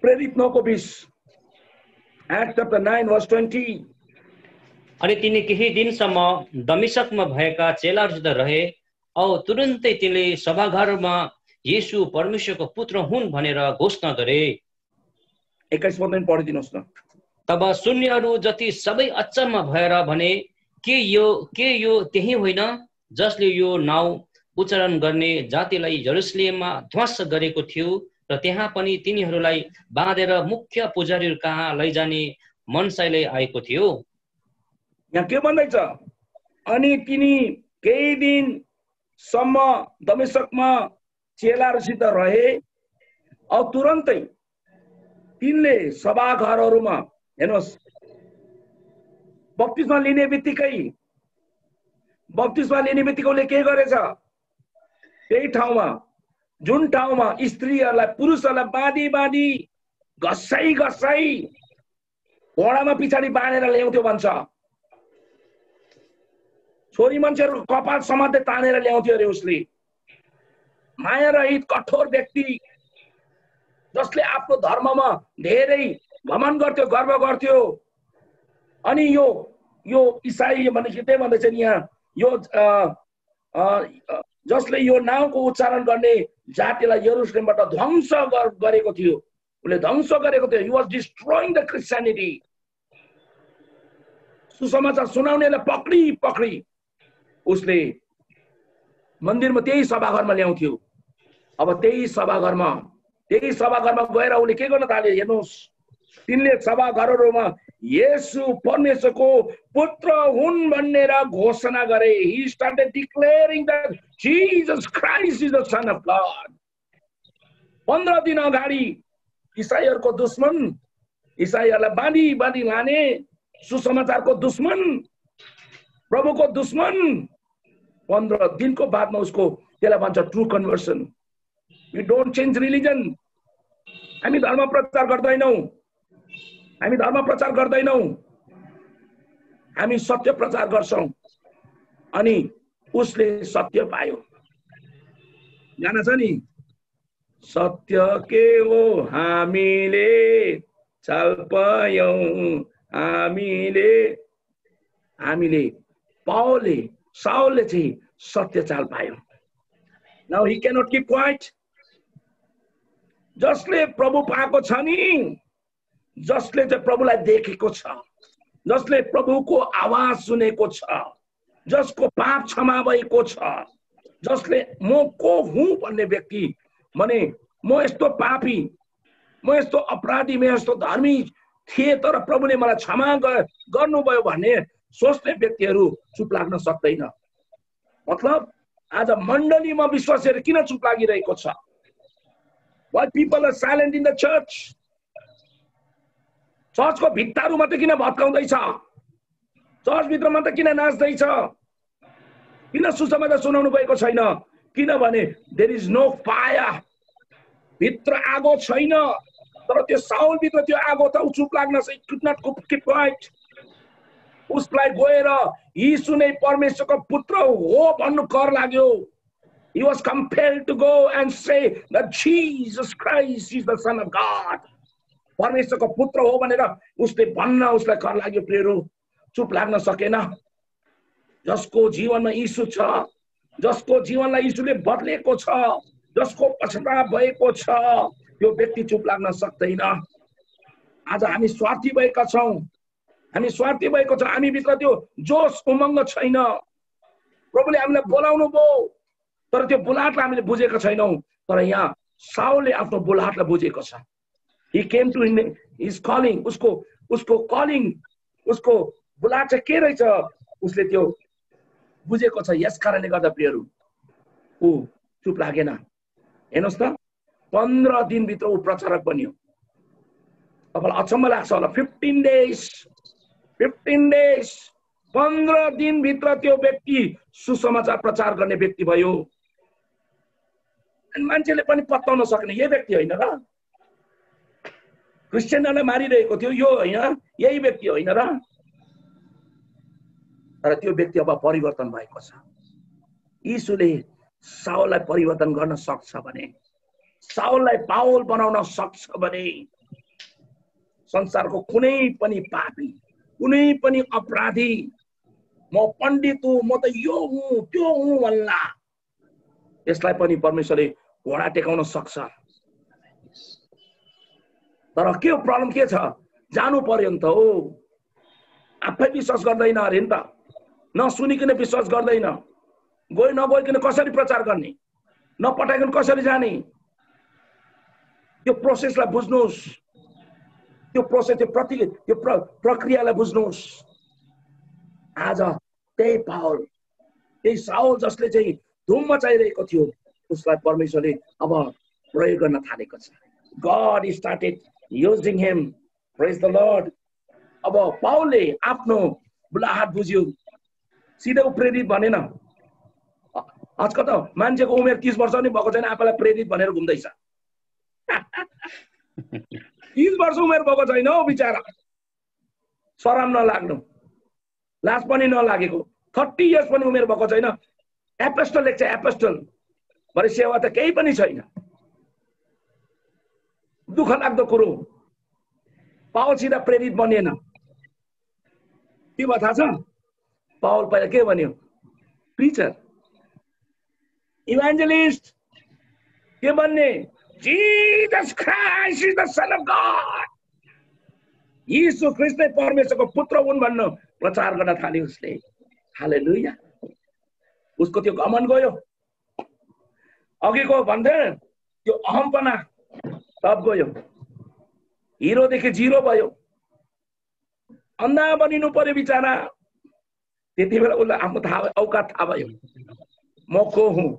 प्रेरित 9 को 20, एक्ट चैप्टर 9 वर्स 20। अनि तिनी केही दिनसम्म दमिश्कमा भएका चेलाहरूसित रहे औ तुरुन्तै तिनले सभाघरमा येशू परमेश्वरको पुत्र हुन् भनेर घोषणा गरे। 21 पद पढिदिनुहोस् न। तब सुन्नेहरू जति सबै अचम्म भएर भने, के यो त्यही होइन जसले यो नाउँ उच्चारण गर्ने जातिलाई यरुसलेममा ध्वस्त गरेको थियो र त्यहाँ पनि तिनीहरूलाई बाँधेर मुख्य पुजारीहरू कहाँ लैजाने मनसायले आएको थियो। यहाँ के भन्दैछ? अनि तिनी केही दिनसम्म दमिश्कमा चेलाहरूसित रहे। अब तुरन्तै तिनले सभाघरहरूमा, हेर्नुहोस्, बप्तिस्मा लिने बित्तिकै उसले के गरेछ? त्यही ठाउँमा, जुन ठाउँमा स्त्रीहरूलाई पुरुषहरूलाई बाँधी बाँधी घसाई घोडामा पछाडि बाँधेर ल्याउँथ्यो भन्छ। छोरी मान्छेहरूको कपाल समात्दै तानेर ल्याउँथ्यो अरे उसले। माया रहित कठोर व्यक्ति जसले आफ्नो धर्ममा धेरै घमण्ड गर्थ्यो, गर्व गर्थ्यो। अनि यो इसाई भनेपछि त्यही भन्दैछ नि यहाँ, यो जसले यो नाउँको उच्चारण गर्ने जातिलाई यरुशलेमबाट ध्वंस गरेको थियो, उसले ध्वंस गरेको थियो। He was destroying the Christianity. सुसमाचार सुनाउनेलाई पक्री उसले मन्दिरमा, त्यही सभाघरमा ल्याउँथ्यो। अब त्यही सभाघरमा गएर उसले के गर्न थाल्यो? हेर्नुहोस्, तिनले सभाघरहरूमा येशू परमेश्वरको पुत्र हुन् भनेर घोषणा गरे। He started declaring that Jesus Christ is the Son of God. 15 दिन अगाडि इसाईहरूको दुश्मन, इसाईहरूलाई बाँधी बाँधी लाने सुसमाचारको दुश्मन, प्रभुको दुश्मन, 15 दिनको बादमा उसको त्यसलाई भन्छ true conversion. We don't change religion. हामी धर्म प्रचार गर्दैनौं, हामी सत्य प्रचार गर्छौं। अनि उसले सत्य पायो। गाना छ नि, सत्य के हो हामीले चाल पायौं, हामीले साउलले चाहिँ सत्य चाल पायो। Now he cannot keep quiet. जसले प्रभु पाएको छ नि, जसले चाहिँ प्रभुलाई देखेको छ, जसले प्रभुको आवाज सुनेको छ, जसको पाप क्षमा भएको छ, जसले म को हुँ भन्ने व्यक्ति, माने म यस्तो पापी, म यस्तो अपराधी, म यस्तो धर्मी थिए तर प्रभुले मलाई क्षमा गर्नुभयो भन्ने सोच्ने व्यक्तिहरू चुप लाग्न सक्दैन। मतलब आज मण्डलीमा विश्वासीहरू किन चुप लागिरहेको छ? Why people are silent in the church? चर्चको भित्ताहरू मात्रै किन भत्काउँदैछ? चर्च भित्र मात्रै किन नाच्दैछ? किन सुसमाचार सुनाउनु भएको छैन? किनभने there is no fire. भित्र आगो छैन। तर त्यो साउल भित्र त्यो आगो त चुप लाग्न चाहिँ could not keep quiet. उसलाई गएर यीशु नै परमेश्वरको पुत्र हो भन्नु कर लाग्यो। He was compelled to go and say that Jesus Christ is the Son of God. परमेश्वरको पुत्र हो भनेर उसले भन्न उसलाई कर लाग्यो। प्रियहरू, चुप लाग्न सकेन। जसको जीवनमा यीशु छ, जसको जीवनलाई यीशुले बदलेको छ, जसको पश्चाताप भएको छ, त्यो व्यक्ति चुप लाग्न सक्दैन। आज हामी स्वार्थी भएका छौं, हामी भित्र त्यो जोश उमङ्ग छैन। प्रभुले हामीलाई बोलाउनु भयो, तर त्यो बुलाहटलाई हामीले बुझेका छैनौं। तर यहाँ साउलले आफ्नो बुलाहटलाई बुझेको छ। He came to his calling. उसको calling, उसको बुलाहट चाहिँ के रहेछ उसले त्यो बुझेको छ। यस कारणले गर्दा प्रियहरू ऊ चुप लागेन। हेर्नुहोस् त, 15 दिनभित्र ऊ प्रचारक बन्यो। तपाईलाई अचम्म लाग्छ होला, 15 days 15 दिनभित्र त्यो व्यक्ति सुसमाचार प्रचार गर्ने व्यक्ति भयो। अनि मान्छेले पनि पत्ताउन सक्ने यही व्यक्ति होइन र? क्रिस्चियनलाई मारिरहेको थियो यो होइन, यही व्यक्ति होइन र? तर त्यो व्यक्ति अब परिवर्तन भएको छ। यीशुले साउललाई परिवर्तन गर्न सक्छ भने, साउललाई पाउल बनाउन सक्छ भने, संसारको कुनै पनि पापी, कुनै पनि अपराधी, म पण्डित हुँ, म त यो हुँ त्यो हुँ भन्ला, यसलाई पनि परमेश्वरले घोडा टेकाउन सक्छ। तर के प्रब्लम के छ? जानु पर्यो नि त हो। आफै विश्वास गर्दैन अरे नि त, नसुनिकन विश्वास गर्दैन, नगइकन कसरी प्रचार गर्ने, नपठाइकन कसरी जाने? त्यो प्रोसेसलाई बुझ्नुहोस्, त्यो प्रोसेस त्यो प्रक्रियालाई बुझ्नुहोस्। आज त्यही पावल, त्यही साउल जसले चाहिँ धुम मचाइरहेको थियो, उसलाई परमेश्वरले अब प्रयोग गर्न थालेको छ। God started using him. Praise the Lord. अब पावलले आफ्नो बुलाहाट बुझ्यो, सिधै प्रेरित भनेन। आजकल त मान्छेको उमेर 30 वर्ष नै भएको छैन, आफूलाई प्रेरित भनेर घुम्दैछ। 30 वर्ष उमेर भएको छैन हौ बिचारा, शरम नलाग्नु, लाज पनि नलागेको। 30 इयर्स पनि उमेर भएको छैन, एपोस्टल लेख्छ, एपोस्टल भरे सेवा त केही पनि छैन। दुःख लाग्दो कुरो, पावल सिधा प्रेरित बनिएन। के भयो थाहा छ? पावल पहिला के भन्यो? Preacher, evangelist. के भन्ने? Jesus Christ is the sun of God. यीशु ख्रीष्ट नै परमेश्वरको पुत्र हुन् भन्न प्रचार गर्न थाल्यो उसले। हालेलुया। उसको त्यो घमण्ड गयो। अघिको भन्थे त्यो अहमपना सब गयो। हिरोदेखि जिरो भयो। अन्धा बनिनु पर्यो बिचारा। त्यति बेला उसलाई आफ्नो औकात थाहा भयो, म को हुँ,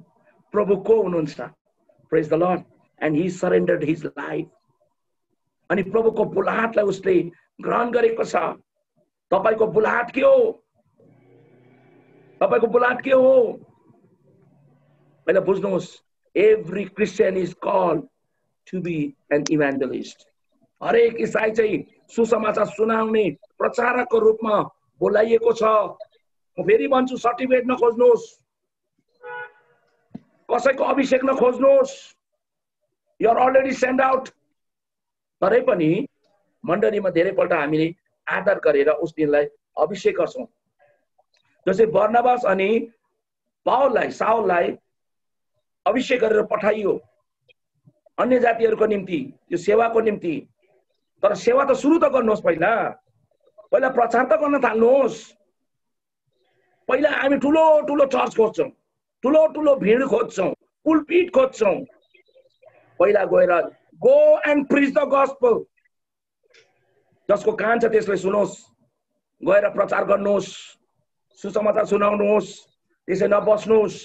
प्रभु को हुनुहुन्छ। Praise the Lord. And he surrendered his life. अनि प्रभुको बुलाहाटलाई उसले ग्रहण गरेको छ। तपाईको बुलाहाट के हो? तपाईको बुलाहाट के हो? पहिला बुझ्नुहोस्, every Christian is called to be an evangelist. हरेक ईसाई चाहिँ सुसमाचार सुनाउने प्रचारकको रूपमा बोलाइएको छ। म फेरि भन्छु, सर्टिफिकेट नखोज्नुहोस्, कसैको अभिषेक नखोज्नुहोस्। You are already send out. तरै पनि मण्डलीमा धेरैपल्ट हामीले आदर गरेर उस दिनलाई अभिषेक गर्छौँ। जस्तै बर्नबास अनि पावललाई, साउललाई अभिषेक गरेर पठाइयो अन्य जातिहरूको निम्ति, यो सेवाको निम्ति। तर सेवा त सुरु त गर्नुहोस्, पहिला प्रचार त गर्न थाल्नुहोस्। पहिला हामी ठुलो ठुलो चर्च खोज्छौँ, ठुलो ठुलो भिड खोज्छौँ, पुलपिट खोज्छौँ। पहिला गएर go and preach the gospel. जसको कान छ त्यसले सुनोस्। गएर प्रचार गर्नुहोस्, सुसमाचार सुनाउनुहोस्, त्यसै नबस्नुहोस्।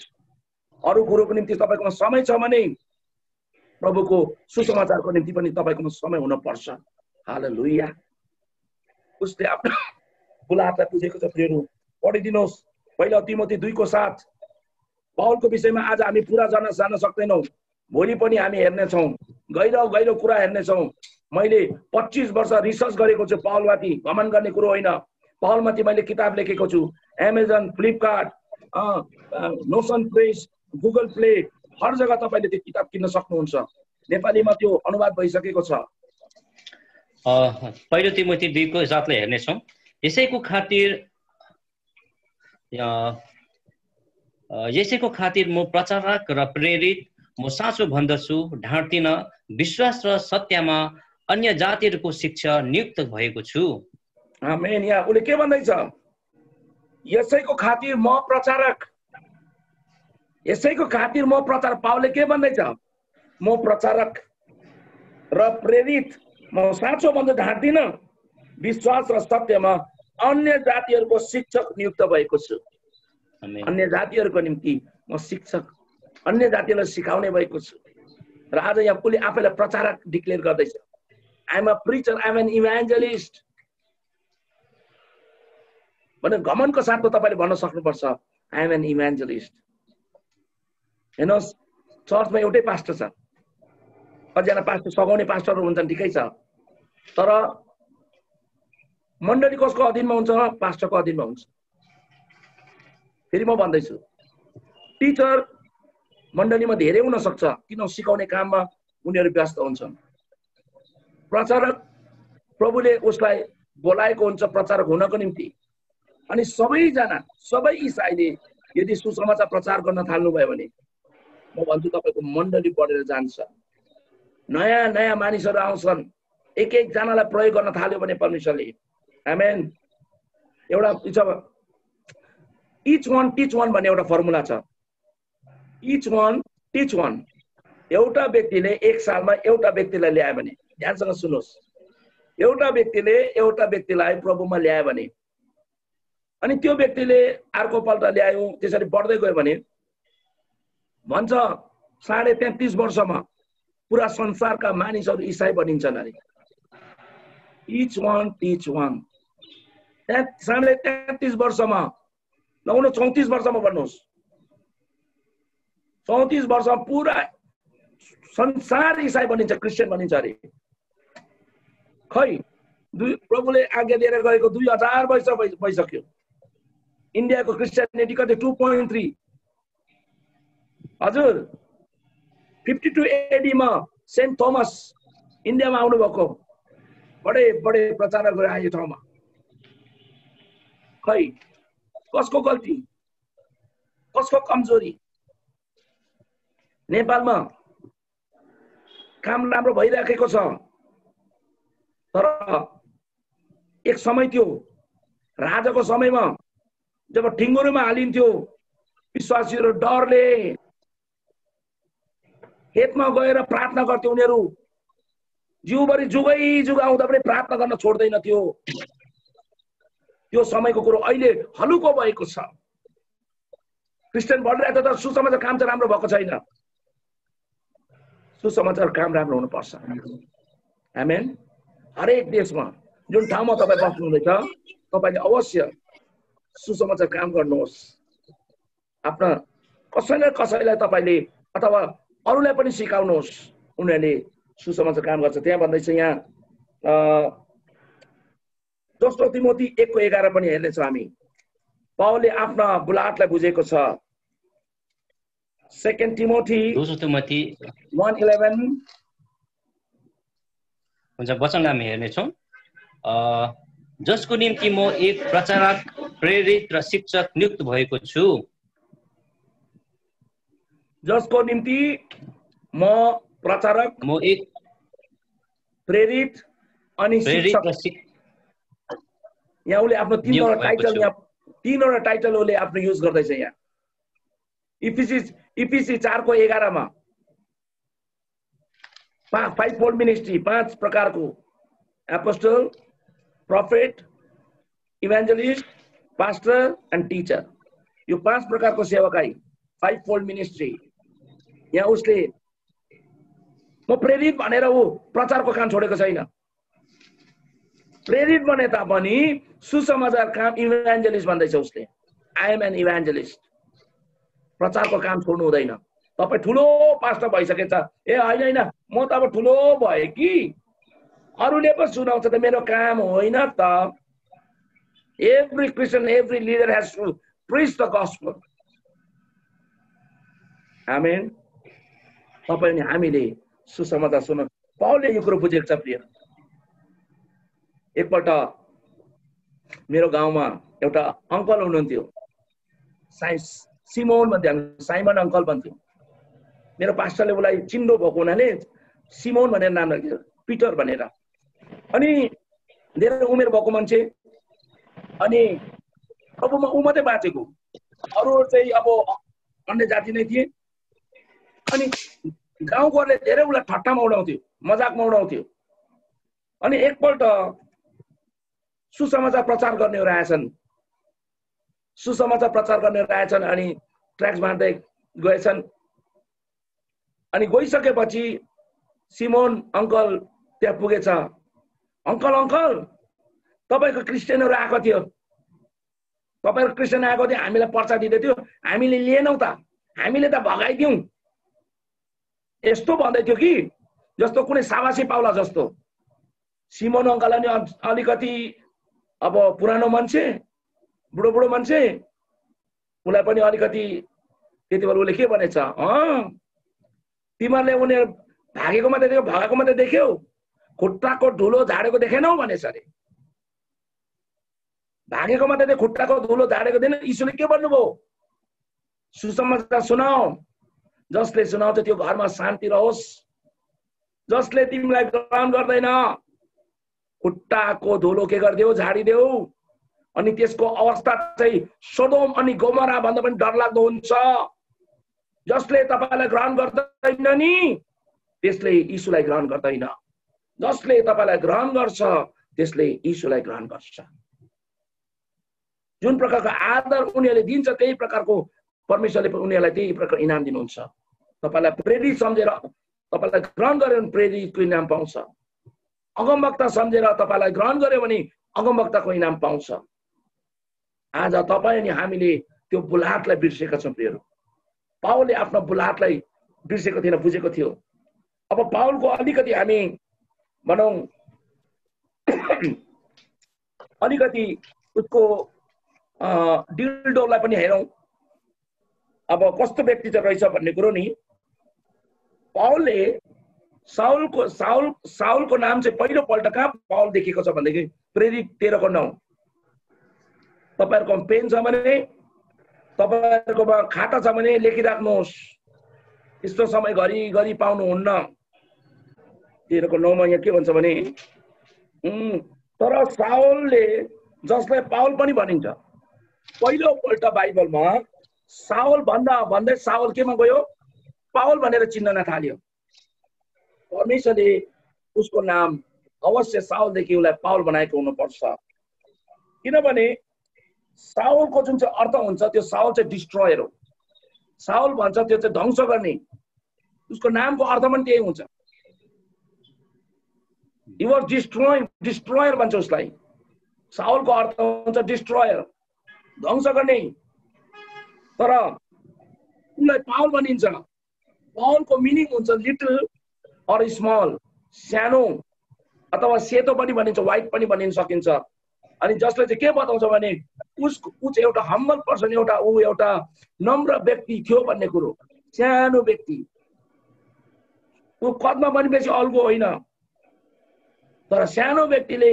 अरू कुरोको निम्ति तपाईकोमा समय छ भने प्रभुको सुसमाचारको निम्ति पनि तपाईकोमा समय हुनुपर्छ। हालेलुया। उसले आफ्नो बुलाहाटलाई बुझेको छ। प्रियहरू, पढिदिनुहोस् पहिला तिमोथी 2:7। पावलको विषयमा आज हामी पुरा जान सक्दैनौँ, भोलि पनि हामी हेर्नेछौँ। गहिरो कुरा हेर्नेछौँ। मैले 25 वर्ष रिसर्च गरेको छु पावलमाथि, घमण्ड गर्ने कुरो होइन। पावलमाथि मैले किताब लेखेको छु। Amazon, Flipkart, Notion Press, Google Play, हर जग्गा तपाईँले त्यो किताब किन्न सक्नुहुन्छ। नेपालीमा त्यो अनुवाद भइसकेको छ। पहिलो तिमोथी 2:7 हेर्नेछौँ। यसैको खातिर म प्रचारक र प्रेरित, म साँचो भन्दछु, ढाँट्दिन, विश्वास र सत्यमा अन्य जातिहरूको शिक्षा नियुक्त भएको छु। आमेन। यहाँ उसले के भन्दैछ? यसैको खातिर म प्रचारक, यसैको खातिर म प्रचारक। पावलले के भन्दैछ? म प्रचारक र प्रेरित, म साँचो भन्दा ढाँट्दिन, विश्वास र सत्यमा अन्य जातिहरूको शिक्षक नियुक्त भएको छु। अन्य जातिहरूको निम्ति म शिक्षक, अन्य जातिलाई सिकाउने भएको छु। र आज यहाँ उसले आफैलाई प्रचारक डिक्लेयर गर्दैछ। I am a preacher, I am an evangelist भनेर घमण्डको साथमा तपाईँले भन्न सक्नुपर्छ, आई एम एन इभान्जलिस्ट। हेर्नुहोस्, चर्चमा एउटै पास्टर छ। कतिजना पास्टर सघाउने पास्टरहरू हुन्छन्, ठिकै छ। तर मण्डली कसको अधीनमा हुन्छ? पास्टरको अधीनमा हुन्छ। फेरि म भन्दैछु, टिचर मण्डलीमा धेरै हुन सक्छ, किन सिकाउने काममा उनीहरू व्यस्त हुन्छन्। प्रचारक प्रभुले उसलाई बोलाएको हुन्छ प्रचारक हुनको निम्ति। अनि सबैजना, सबै ईसाईले यदि सुसमाचार प्रचार गर्न थाल्नुभयो भने म भन्छु तपाईँको मण्डली बढेर जान्छ। नयाँ नयाँ मानिसहरू आउँछन्। एक एकजनालाई प्रयोग गर्न थाल्यो भने परमेश्वरले, आमेन। एउटा इच वान टिच वान भन्ने एउटा फर्मुला छ। Each one teach one. एउटा व्यक्तिले एक सालमा एउटा व्यक्तिलाई ल्यायो भने, ध्यानसँग सुन्नुहोस्, एउटा व्यक्तिले एउटा व्यक्तिलाई प्रभुमा ल्यायो भने अनि त्यो व्यक्तिले अर्कोपल्ट ल्यायो, त्यसरी बढ्दै गयो भने भन्छ 33.5 वर्षमा पुरा संसारका मानिसहरू ईसाई बनिन्छन् अरे। Each one teach one. 33.5 वर्षमा नहुन 34 वर्षमा भन्नुहोस्, 34 वर्षमा पुरा संसार ईसाई बनिन्छ, क्रिस्चियन बनिन्छ अरे। खै प्रभुले आज्ञा दिएर गएको 2000 वर्ष भइसक्यो। इन्डियाको क्रिस्चियनिटी कति 2.3। हजुर 52 AD मा सेन्ट थोमस इन्डियामा आउनु भएको, बडे बडे प्रचारकहरू आए यो ठाउँमा। खै कसको गल्ती, कसको कमजोरी? नेपालमा काम राम्रो भइराखेको छ, तर एक समय थियो राजाको समयमा जब ठिङ्गुरोमा हालिन्थ्यो, विश्वासीहरू डरले खेतमा गएर प्रार्थना गर्थे। उनीहरू जिउभरि जुगै जुग आउँदा पनि प्रार्थना गर्न छोड्दैन थियो। त्यो समयको कुरो अहिले हलुको भएको छ। क्रिस्चियन बढिरहेको तर सुसमाचार काम चाहिँ राम्रो भएको छैन। सुसमाचार काम राम्रो हुनुपर्छ। आमेन। हरेक देशमा जुन ठाउँमा तपाईँ बस्नुहुँदैछ, तपाईँले अवश्य सुसमाचार काम गर्नुहोस्। आफ्ना कसैलाई तपाईँले अथवा अरूलाई पनि सिकाउनुहोस्, उनीहरूले सुसमाचार काम गर्छ। त्यहाँ भन्दैछ, यहाँ दोस्रो तिमोथी 1:11 पनि हेर्नेछौँ हामी। पावलले आफ्ना बुलाहटलाई बुझेको छ। 2 तिमोथी 1:11 हुन्छ, वचन हामी हेर्नेछौँ। जसको निम्ति म एक प्रचारक, प्रेरित र शिक्षक नियुक्त भएको छु। जसको निम्ति म प्रचारक, म एक प्रेरित अनि शिक्षक। यहाँ उसले आफ्नो तीनवटा टाइटल, यहाँ तीनवटा टाइटल उसले आफ्नो युज गर्दैछ। यहाँ इफिसी 4:11 मा 5 फोल्ड मिनिस्ट्री, 5 प्रकारको apostle, prophet, evangelist, pastor and teacher. यो 5 प्रकारको सेवकाई, 5 फोल्ड मिनिस्ट्री। यहाँ उसले म प्रेरित भनेर ऊ प्रचारको काम छोडेको छैन। प्रेरित बने तापनि सुसमाचार काम इभान्जलिस्ट भन्दैछ उसले। I am an evangelist. प्रचारको काम छोड्नु हुँदैन। तपाईँ ठुलो पास्टर भइसकेछ, ए होइन म त अब ठुलो भए कि अरूले पो सुनाउँछ त, मेरो काम होइन त। Every Christian, every leader has to preach the gospel. Amen. तपाईँ अनि हामीले सुसमाचार सुन। पावलले यो कुरो बुझेको छ। प्रिय, एकपल्ट मेरो गाउँमा एउटा अङ्कल हुनुहुन्थ्यो, सिमोन भन्थ्यो, साइमन अङ्कल भन्थ्यो। मेरो पास्टरले उसलाई चिन्डो भएको हुनाले सिमोन भनेर नाम राख्थ्यो, पिटर भनेर। अनि धेरै उमेर भएको मान्छे, अनि प्रभुमा ऊ मात्रै बाँचेको, अरू चाहिँ अब अन्य जाति नै थिए। अनि गाउँघरले धेरै उसलाई ठट्टामा उडाउँथ्यो, मजाकमा उडाउँथ्यो। अनि एकपल्ट सुसमाचार प्रचार गर्नेहरू आएछन्, सुसमाचार प्रचार गर्नेहरू आएछन्। अनि ट्र्याक्स बाँड्दै गएछन्। अनि गइसकेपछि सिमोन अङ्कल त्यहाँ पुगेछ। अङ्कल अङ्कल तपाईँको क्रिस्चियनहरू आएको थियो, तपाईँको क्रिस्चियन आएको थियो, हामीलाई पर्चा दिँदै थियो, हामीले लिएनौँ त, हामीले त भगाइदिउँ। यस्तो भन्दै थियो कि जस्तो कुनै साबासी पाउला जस्तो। सिमोन अङ्कल अनि अलिकति अब पुरानो मान्छे, बुढो मान्छे, उसलाई पनि अलिकति त्यति बेला उसले के भनेछ, तिमीहरूले उनीहरू भागेको मात्रै देख्यौ, भगाएको मात्रै देख्यौ, खुट्टाको धुलो झाडेको देखेनौ भनेछ अरे। भागेको मात्रै देख्यो, खुट्टाको धुलो झाडेको देखेन। यीशुले के भन्नुभयो? सुसमाचार सुनाऊ, जसले सुनाउँछ त्यो घरमा शान्ति रहोस्। जसले तिमीलाई ग्रहण गर्दैन, खुट्टाको धुलो के गरिदेऊ, झाडिदेऊ। अनि त्यसको अवस्था चाहिँ सोदोम अनि गोमोरा भन्दा पनि डरलाग्दो हुन्छ। जसले तपाईलाई ग्रहण गर्दैन नि त्यसले यीशुलाई ग्रहण गर्दैन। जसले तपाईलाई ग्रहण गर्छ त्यसले यीशुलाई ग्रहण गर्छ। जुन प्रकारको आदर उनीहरूले दिन्छ त्यही प्रकारको परमेश्वरले पनि उनीहरूलाई त्यही प्रकार इनाम दिनुहुन्छ। तपाईलाई प्रेरित सम्झेर तपाईलाई ग्रहण गर्यो भने प्रेरितको इनाम पाउँछ। अगमवक्ता सम्झेर तपाईलाई ग्रहण गर्यो भने अगमवक्ताको इनाम पाउँछ। आज तपाईँ अनि हामीले त्यो बुलाहटलाई बिर्सेका छौँ प्रियहरू। पावलले आफ्नो बुलाहटलाई बिर्सेको थिएन, बुझेको थियो। अब पावलको अलिकति हामी भनौँ अलिकति उसको डिलडोलाई पनि हेरौँ। अब कस्तो व्यक्ति चाहिँ रहेछ भन्ने कुरो नि। पावलले साउलको नाम चाहिँ पहिलोपल्ट कहाँ पावल देखेको छ भनेदेखि प्रेरित 13:9। तपाईहरुको पेन छ भने तपाईहरुकोमा खाता छ भने लेखिराख्नुहोस्। यस्तो समय घरि पाउनुहुन्न। 13:9 यहाँ के भन्छ भने तर साउलले, जसलाई पावल पनि भनिन्छ, पहिलोपल्ट बाइबलमा साउल भन्दै साउल केमा गयो? पावल भनेर चिन्न थाल्यो। परमेश्वरले उसको नाम अवश्य साउलदेखि उसलाई पावल बनाएको हुनुपर्छ। किनभने साउलको जुन चाहिँ अर्थ हुन्छ त्यो साउल चाहिँ डिस्ट्रोयर हो। साउल भन्छ त्यो चाहिँ ध्वंस गर्ने। उसको नामको अर्थ पनि त्यही हुन्छ। He was destroying, डिस्ट्रोयर भन्छ उसलाई। साउलको अर्थ हुन्छ डिस्ट्रोयर, ध्वंस गर्ने। तर उसलाई पावल भनिन्छ। पावलको मिनिङ हुन्छ लिटल अर स्मल, सानो अथवा सेतो पनि भनिन्छ, व्हाइट पनि भनिन सकिन्छ। अनि जसले चाहिँ के बताउँछ भने ऊ चाहिँ एउटा हम्बल पर्सन, एउटा नम्र व्यक्ति थियो भन्ने कुरो। सानो व्यक्ति, ऊ कदमा पनि बेसी अल्गो होइन। तर सानो व्यक्तिले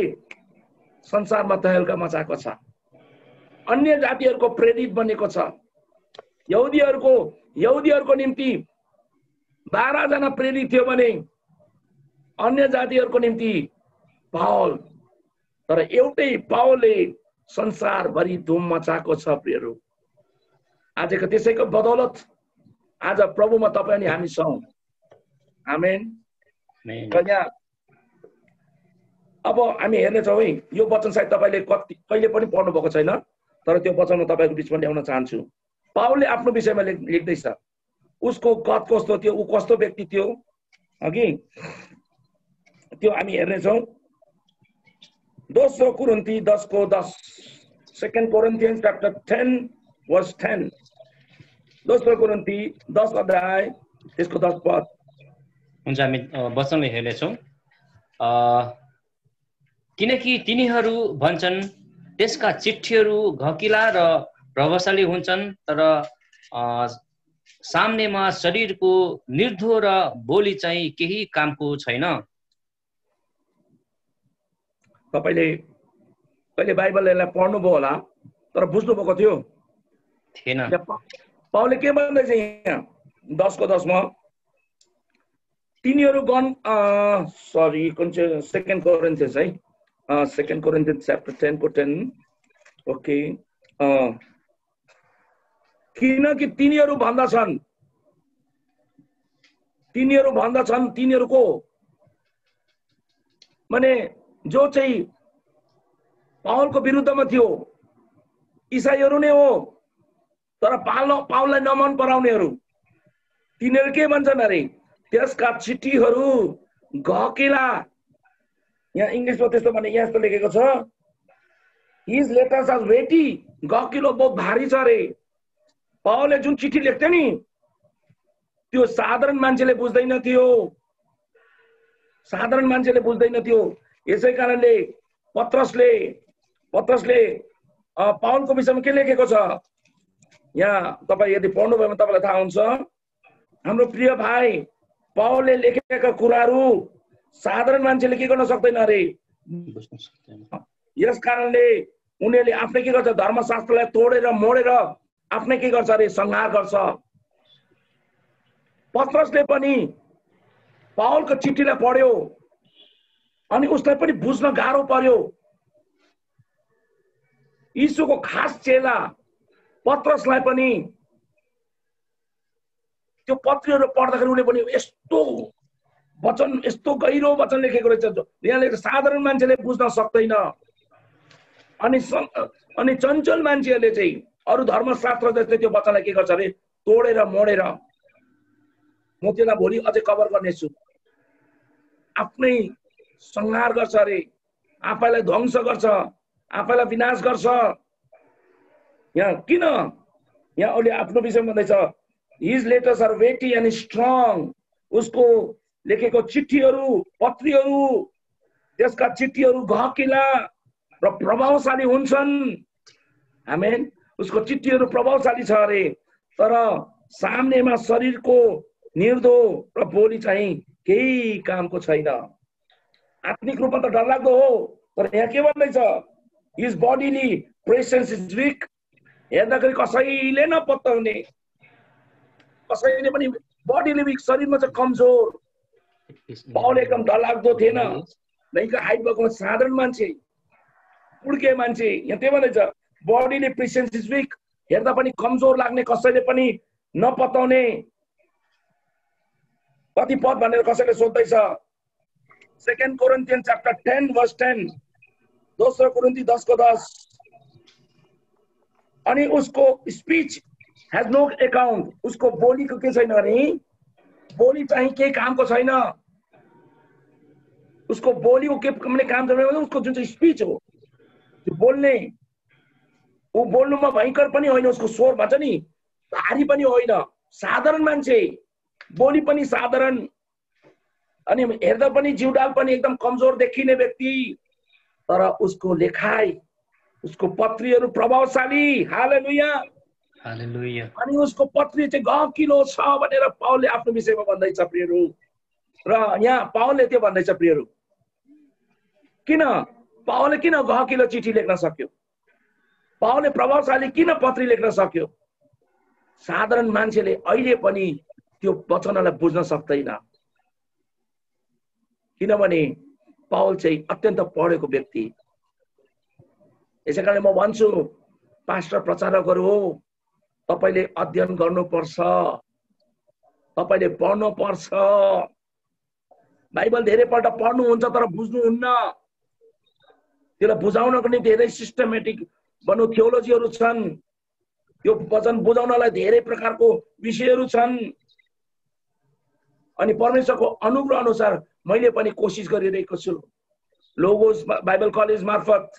संसारमा तहल्का मचाएको छ। अन्य जातिहरूको प्रेरित बनेको छ। यहुदीहरूको निम्ति 12 जना प्रेरित थियो भने अन्य जातिहरूको निम्ति पावल। तर एउटै पावलले संसारभरि धुम मचाएको छ प्रियहरू। आजको त्यसैको बदौलत आज प्रभुमा तपाईँ अनि हामी छौँ। आमेन। अब हामी हेर्नेछौँ है, यो वचन सायद तपाईँले कहिले पनि पढ्नु भएको छैन, तर त्यो वचन म तपाईँको बिचमा ल्याउन चाहन्छु। पावलले आफ्नो विषयमा लेख्दैछ। उसको कद कस्तो थियो, ऊ कस्तो व्यक्ति थियो अघि त्यो हामी हेर्नेछौँ। 2 कोरिन्थी 10:10, 2 Corinthians chapter 10 verse 10। 2 कोरिन्थी 10 अध्याय त्यसको 10 पद। हुन्छ, हामी वचनले हेर्नेछौँ। किनकि तिनीहरू भन्छन् त्यसका चिठ्ठीहरू घकिला र प्रभावशाली हुन्छन्, तर सामनेमा शरीरको निर्धो र बोली चाहिँ केही कामको छैन। तपाईले कहिले बाइबललाई पढ्नुभयो होला, तर बुझ्नुभएको थियो थिएन। पावलले के भन्दैछ यहाँ 10:10 मा? तिनीहरू कुन चाहिँ 2 Corinthians है, 2 Corinthians chapter 10:10। ओके, किनकि तिनीहरू भन्दछन् तिनीहरूको माने जो चाहिँ पावलको विरुद्धमा थियो इसाईहरू नै हो, तर पावललाई नमन पराउनेहरू। तिनीहरू के भन्छन् अरे? त्यसका चिठीहरू घकिला। यहाँ इंग्लिशमा त्यस्तो भने यहाँ यस्तो लेखेको छ, हिज लेटर्स आर वेटी। घकिलो, बहुत भारी छ अरे। पावलले जुन चिठी लेख्थ्यो नि त्यो साधारण मान्छेले बुझ्दैन थियो। यसै कारणले पत्रसले पावलको विषयमा के लेखेको छ यहाँ तपाईँ यदि पढ्नुभयो भने तपाईँलाई थाहा हुन्छ। हाम्रो प्रिय भाइ पावलले लेखेका कुराहरू साधारण मान्छेले के गर्न सक्दैन अरे। यस कारणले उनीहरूले आफ्नै के गर्छ, धर्मशास्त्रलाई तोडेर मोडेर आफ्नै के गर्छ अरे, संहार गर्छ। पत्रसले पनि पावलको चिठीलाई पढ्यो अनि उसलाई पनि बुझ्न गाह्रो पर्यो। यीशुको खास चेला पत्रसलाई पनि त्यो पत्रीहरू पढ्दाखेरि उले पनि यस्तो वचन, यस्तो गहिरो वचन लेखेको रहेछ यहाँ लेखेको साधारण मान्छेले बुझ्न सक्दैन। अनि चञ्चल मान्छेहरूले चाहिँ अरू धर्मशास्त्र जस्तै त्यो वचनलाई के गर्छ अरे तोडेर मोडेर, म त्यसलाई भोलि अझै कभर गर्नेछु, आफ्नै संहार गर्छ अरे, आफैलाई ध्वंस गर्छ, आफैलाई विनाश गर्छ। यहाँ किन यहाँ उसले आफ्नो विषयमा भन्दैछ his letters are weighty and strong. उसको लेखेको चिठीहरू, पत्रीहरू, त्यसका चिठीहरू गहकिला र प्रभावशाली हुन्छन्। आमेन। उसको चिठीहरू प्रभावशाली छ अरे, तर सामनेमा शरीरको निर्दो र बोली चाहिँ केही कामको छैन। आत्मिक रूपमा त डरलाग्दो हो, तर यहाँ के भन्दैछ हिज बडीली प्रेजेन्स इज विक। हेर्दाखेरि कसैले नपत्याउने, कसैले पनि बडीले विक, शरीरमा चाहिँ कमजोर। पाउल एकदम डरलाग्दो थिएन, नैका हाइट भएको साधारण मान्छे, उड्के मान्छे। यहाँ त्यो भन्दैछ बडीले प्रेजेन्स इज विक, हेर्दा पनि कमजोर लाग्ने, कसैले पनि नपत्याउने। कति पद भनेर कसैले सोध्दैछ 2 कोरिन्थियन च्याप्टर 10 वर्स 10, दोस्रो कोरिन्थी 10 को 10। अनि उसको स्पीच हैज नो अकाउंट, उसको बोलीको के छैन अरे, बोली चाहिँ केही कामको छैन। उसको बोलीको के कुनै काम छैन, उसको जुन चाहिँ स्पीच हो त्यो बोल्ने, ऊ बोल्नुमा भयंकर पनि होइन, उसको स्वर भन्छ नि भारी पनि होइन, साधारण मान्छे, बोली पनि साधारण, अनि हेर्दा पनि जिउडाल पनि एकदम कमजोर देखिने व्यक्ति, तर उसको लेखाइ, उसको पत्रीहरू प्रभावशाली। हालेलुया, हालेलुया। अनि उसको पत्री चाहिँ गहकिलो छ भनेर पाउलले आफ्नो विषयमा भन्दैछ प्रियहरू। र यहाँ पाउलले त्यो भन्दैछ प्रियहरू, किन पाउलले किन गहकिलो चिठी लेख्न सक्यो, पाउलले प्रभावशाली किन पत्री लेख्न सक्यो? साधारण मान्छेले अहिले पनि त्यो वचनलाई बुझ्न सक्दैन, किनभने पाउल चाहिँ अत्यन्त पढेको व्यक्ति। यसैकारण म भन्छु पास्टर प्रचारकहरू हो, तपाईले अध्ययन गर्नुपर्छ, तपाईले पढ्नुपर्छ। बाइबल धेरैपल्ट पढ्नुहुन्छ तर बुझ्नुहुन्न, त्यसलाई बुझाउनको निम्ति धेरै सिस्टमेटिक भन्नु थियोलोजीहरू छन्, त्यो वचन बुझाउनलाई धेरै प्रकारको विषयहरू छन्। अनि परमेश्वरको अनुग्रह अनुसार मैले पनि कोसिस गरिरहेको छु, लोगोस बाइबल कलेज मार्फत,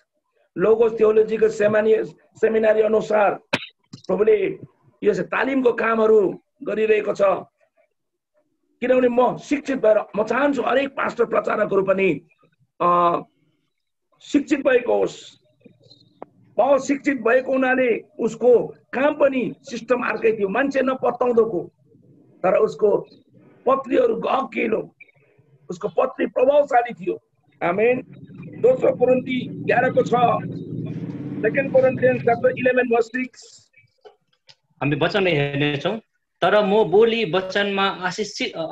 लोगोस थियोलोजीको सेमिनारी अनुसार प्रभुले यो तालिमको कामहरू गरिरहेको छ। किनभने म शिक्षित भएर म चाहन्छु हरेक पास्टर प्रचारकहरू पनि शिक्षित भएको होस्। पाउल शिक्षित भएको हुनाले उसको काम पनि सिस्टम अर्कै थियो, मान्छे नपत्याउँदोको, तर उसको पत्रीहरू गहकिलो, उसको पत्री प्रभावशाली थियो। आमेन। दोस्रो कोरिन्थी 11 को 6, 2 कोरिन्थियन्स च्याप्टर 11 वर्स 6। हामी वचनले हेर्नेछौँ, तर म बोली वचनमा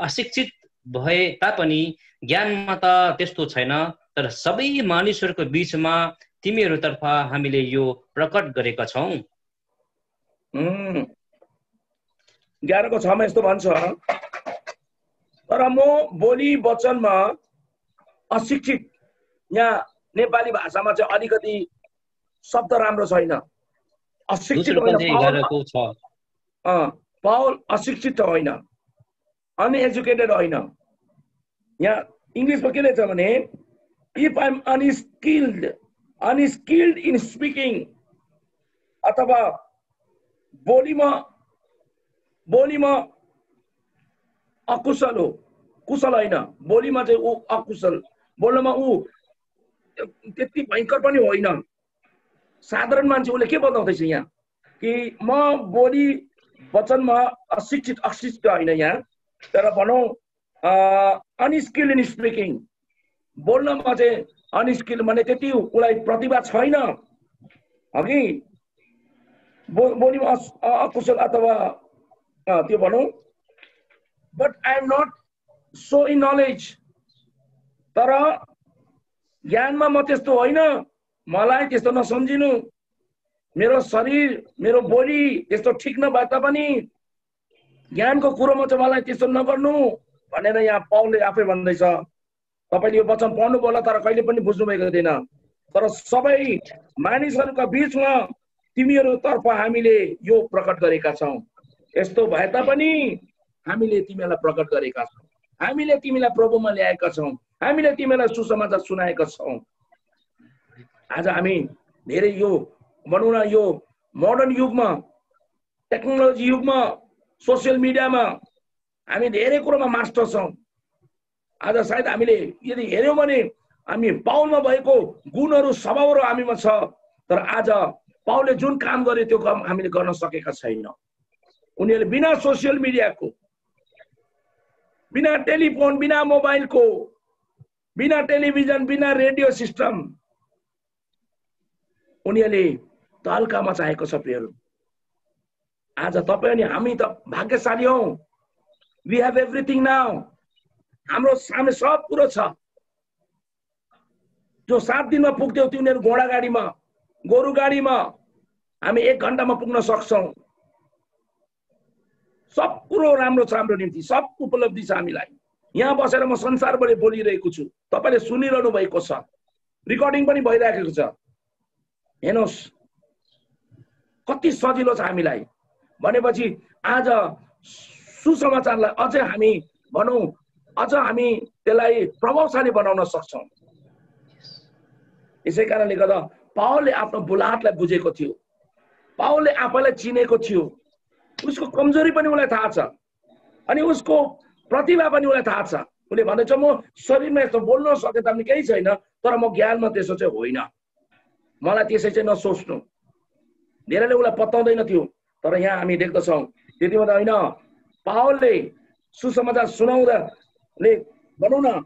अशिक्षित भए तापनि ज्ञानमा त त्यस्तो छैन, तर सबै मानिसहरूको बीचमा तिमीहरूतर्फ हामीले यो प्रकट गरेका छौँ। 11 को 6 मा यस्तो भन्छ, तर म बोली वचनमा अशिक्षित। यहाँ नेपाली भाषामा चाहिँ अलिकति शब्द राम्रो छैन, अशिक्षित होइन। पाउल अशिक्षित होइन, अनएजुकेटेड होइन। यहाँ इङ्ग्लिसमा के लेख्छ भने if I am unskilled in speaking, अथवा बोलीमा अकुशल हो, कुशल होइन, बोलीमा चाहिँ ऊ अकुशल, बोल्नमा ऊ त्यति भयंकर पनि होइन, साधारण मान्छे। उसले के बताउँदैछ यहाँ कि म बोली वचनमा अशिक्षित होइन यहाँ, तर भनौँ अनस्किल्ड इन स्पिकिङ, बोल्नमा चाहिँ अनस्किल्ड माने त्यति उसलाई प्रतिभा छैन, अघि बोलीमा अकुशल अथवा त्यो भनौँ। But I am not so in knowledge, तर ज्ञानमा म त्यस्तो होइन, मलाई त्यस्तो नसम्झिनु, मेरो शरीर मेरो बोली त्यस्तो ठिक नभए तापनि ज्ञानको कुरोमा चाहिँ मलाई त्यस्तो नगर्नु भनेर यहाँ पाउलले आफै भन्दैछ। तपाईले यो वचन पढ्नुभयो होला तर कहिले पनि बुझ्नु भएको थिएन। तर सबै मानिसहरूका बीचमा तिमीहरूतर्फ हामीले यो प्रकट गरेका छौं। यस्तो भए तापनि हामीले तिमीलाई प्रकट गरेका छौं। हामीले तिमीलाई प्रभुमा ल्याएका छौं। हामीले तिमीलाई सुसमाचार सुनाएका छौं। आज हामी धेरै यो भनौँ न यो मोडर्न युगमा टेक्नोलोजी युगमा सोशल मिडियामा हामी धेरै कुरोमा मास्टर छौं। आज सायद हामीले यदि हेर्यौं भने हामी पाउलमा भएको गुणहरू स्वभावहरू हामीमा छ। तर आज पाउलले जुन काम गरे त्यो काम हामीले गर्न सकेका छैनौं। उनीहरूले बिना सोशल मिडियाको, बिना टेलिफोन, बिना मोबाइलको, बिना टेलिभिजन, बिना रेडियो सिस्टम उनीहरूले तहल्कामा चाहेको छ। प्रियहरू, आज तपाई अनि हामी त भाग्यशाली हौं। We have everything now. हाम्रो सामने सब कुरो छ। जो 7 दिनमा पुग्थ्यो तिनीहरू घोडा गाडीमा, गोरु गाडीमा हामी 1 घण्टामा पुग्न सक्छौं। सब कुरो राम्रो छ हाम्रो निम्ति, सब उपलब्धि छ हामीलाई। यहाँ बसेर म संसारभरि बोलिरहेको छु, तपाईले सुनिरहनु भएको छ, रेकर्डिङ पनि भइरहेको छ। हेर्नुस् कति सजिलो छ हामीलाई। भनेपछि आज सुसमाचारलाई अझै हामी भनौं, अझ हामी त्यसलाई प्रभावशाली बनाउन सक्छौं। यसै कारणले गर्दा पावलले आफ्नो बुलाहटलाई बुझेको थियो। पावलले आफैलाई चिनेको थियो। उसको कमजोरी पनि उलाई थाहा छ अनि उसको प्रतिभा पनि उलाई थाहा छ। उले भन्दैछ म शरीरमा यस्तो बोल्न सके तापनि केही छैन, तर म ज्ञानमा त्यसो चाहिँ होइन। मलाई त्यसै चाहिँ नसोच्नु। धेरैले उलाई पत्याउँदैन थियो। तर यहाँ हामी देख्दछौं त्यति मात्र होइन, पावलले सुसमाचार सुनाउँदाले भनौँ न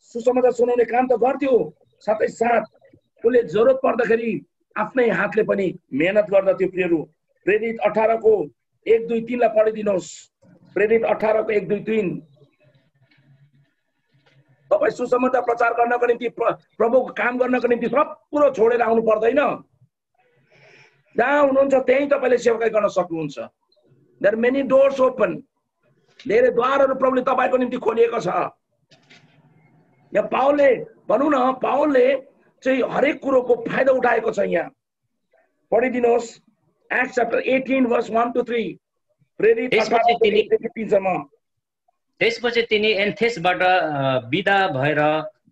सुसमाचार सुनाउने काम त गर्थ्यो, साथै साथ उसले जरुरत पर्दाखेरि आफ्नै हातले पनि मेहनत गर्दथ्यो। प्रियहरू, प्रेरित 18 को 1, 2, 3 लाई पढिदिनुहोस्। प्रेरित 18 को 1, 2, 3। तपाई सुसमाचार प्रचार गर्नको निम्ति, प्रभुको काम गर्नको निम्ति सब कुरो छोडेर आउनु पर्दैन। जहाँ हुनुहुन्छ त्यही तपाईले सेवाकाई गर्न सक्नुहुन्छ। देयर मेनी डोर्स ओपन। धेरै द्वारहरू प्रभुले तपाईको निम्ति खोलिएको छ। यहाँ पावलले भनौँ न, पावलले चाहिँ हरेक कुरोको फाइदा उठाएको छ। यहाँ पढिदिनुहोस् एक्ट्स च्याप्टर 18 verse 1 to 3। प्रेरित 18 सम्म। त्यसपछि तिनी एन्थेसबाट बिदा भएर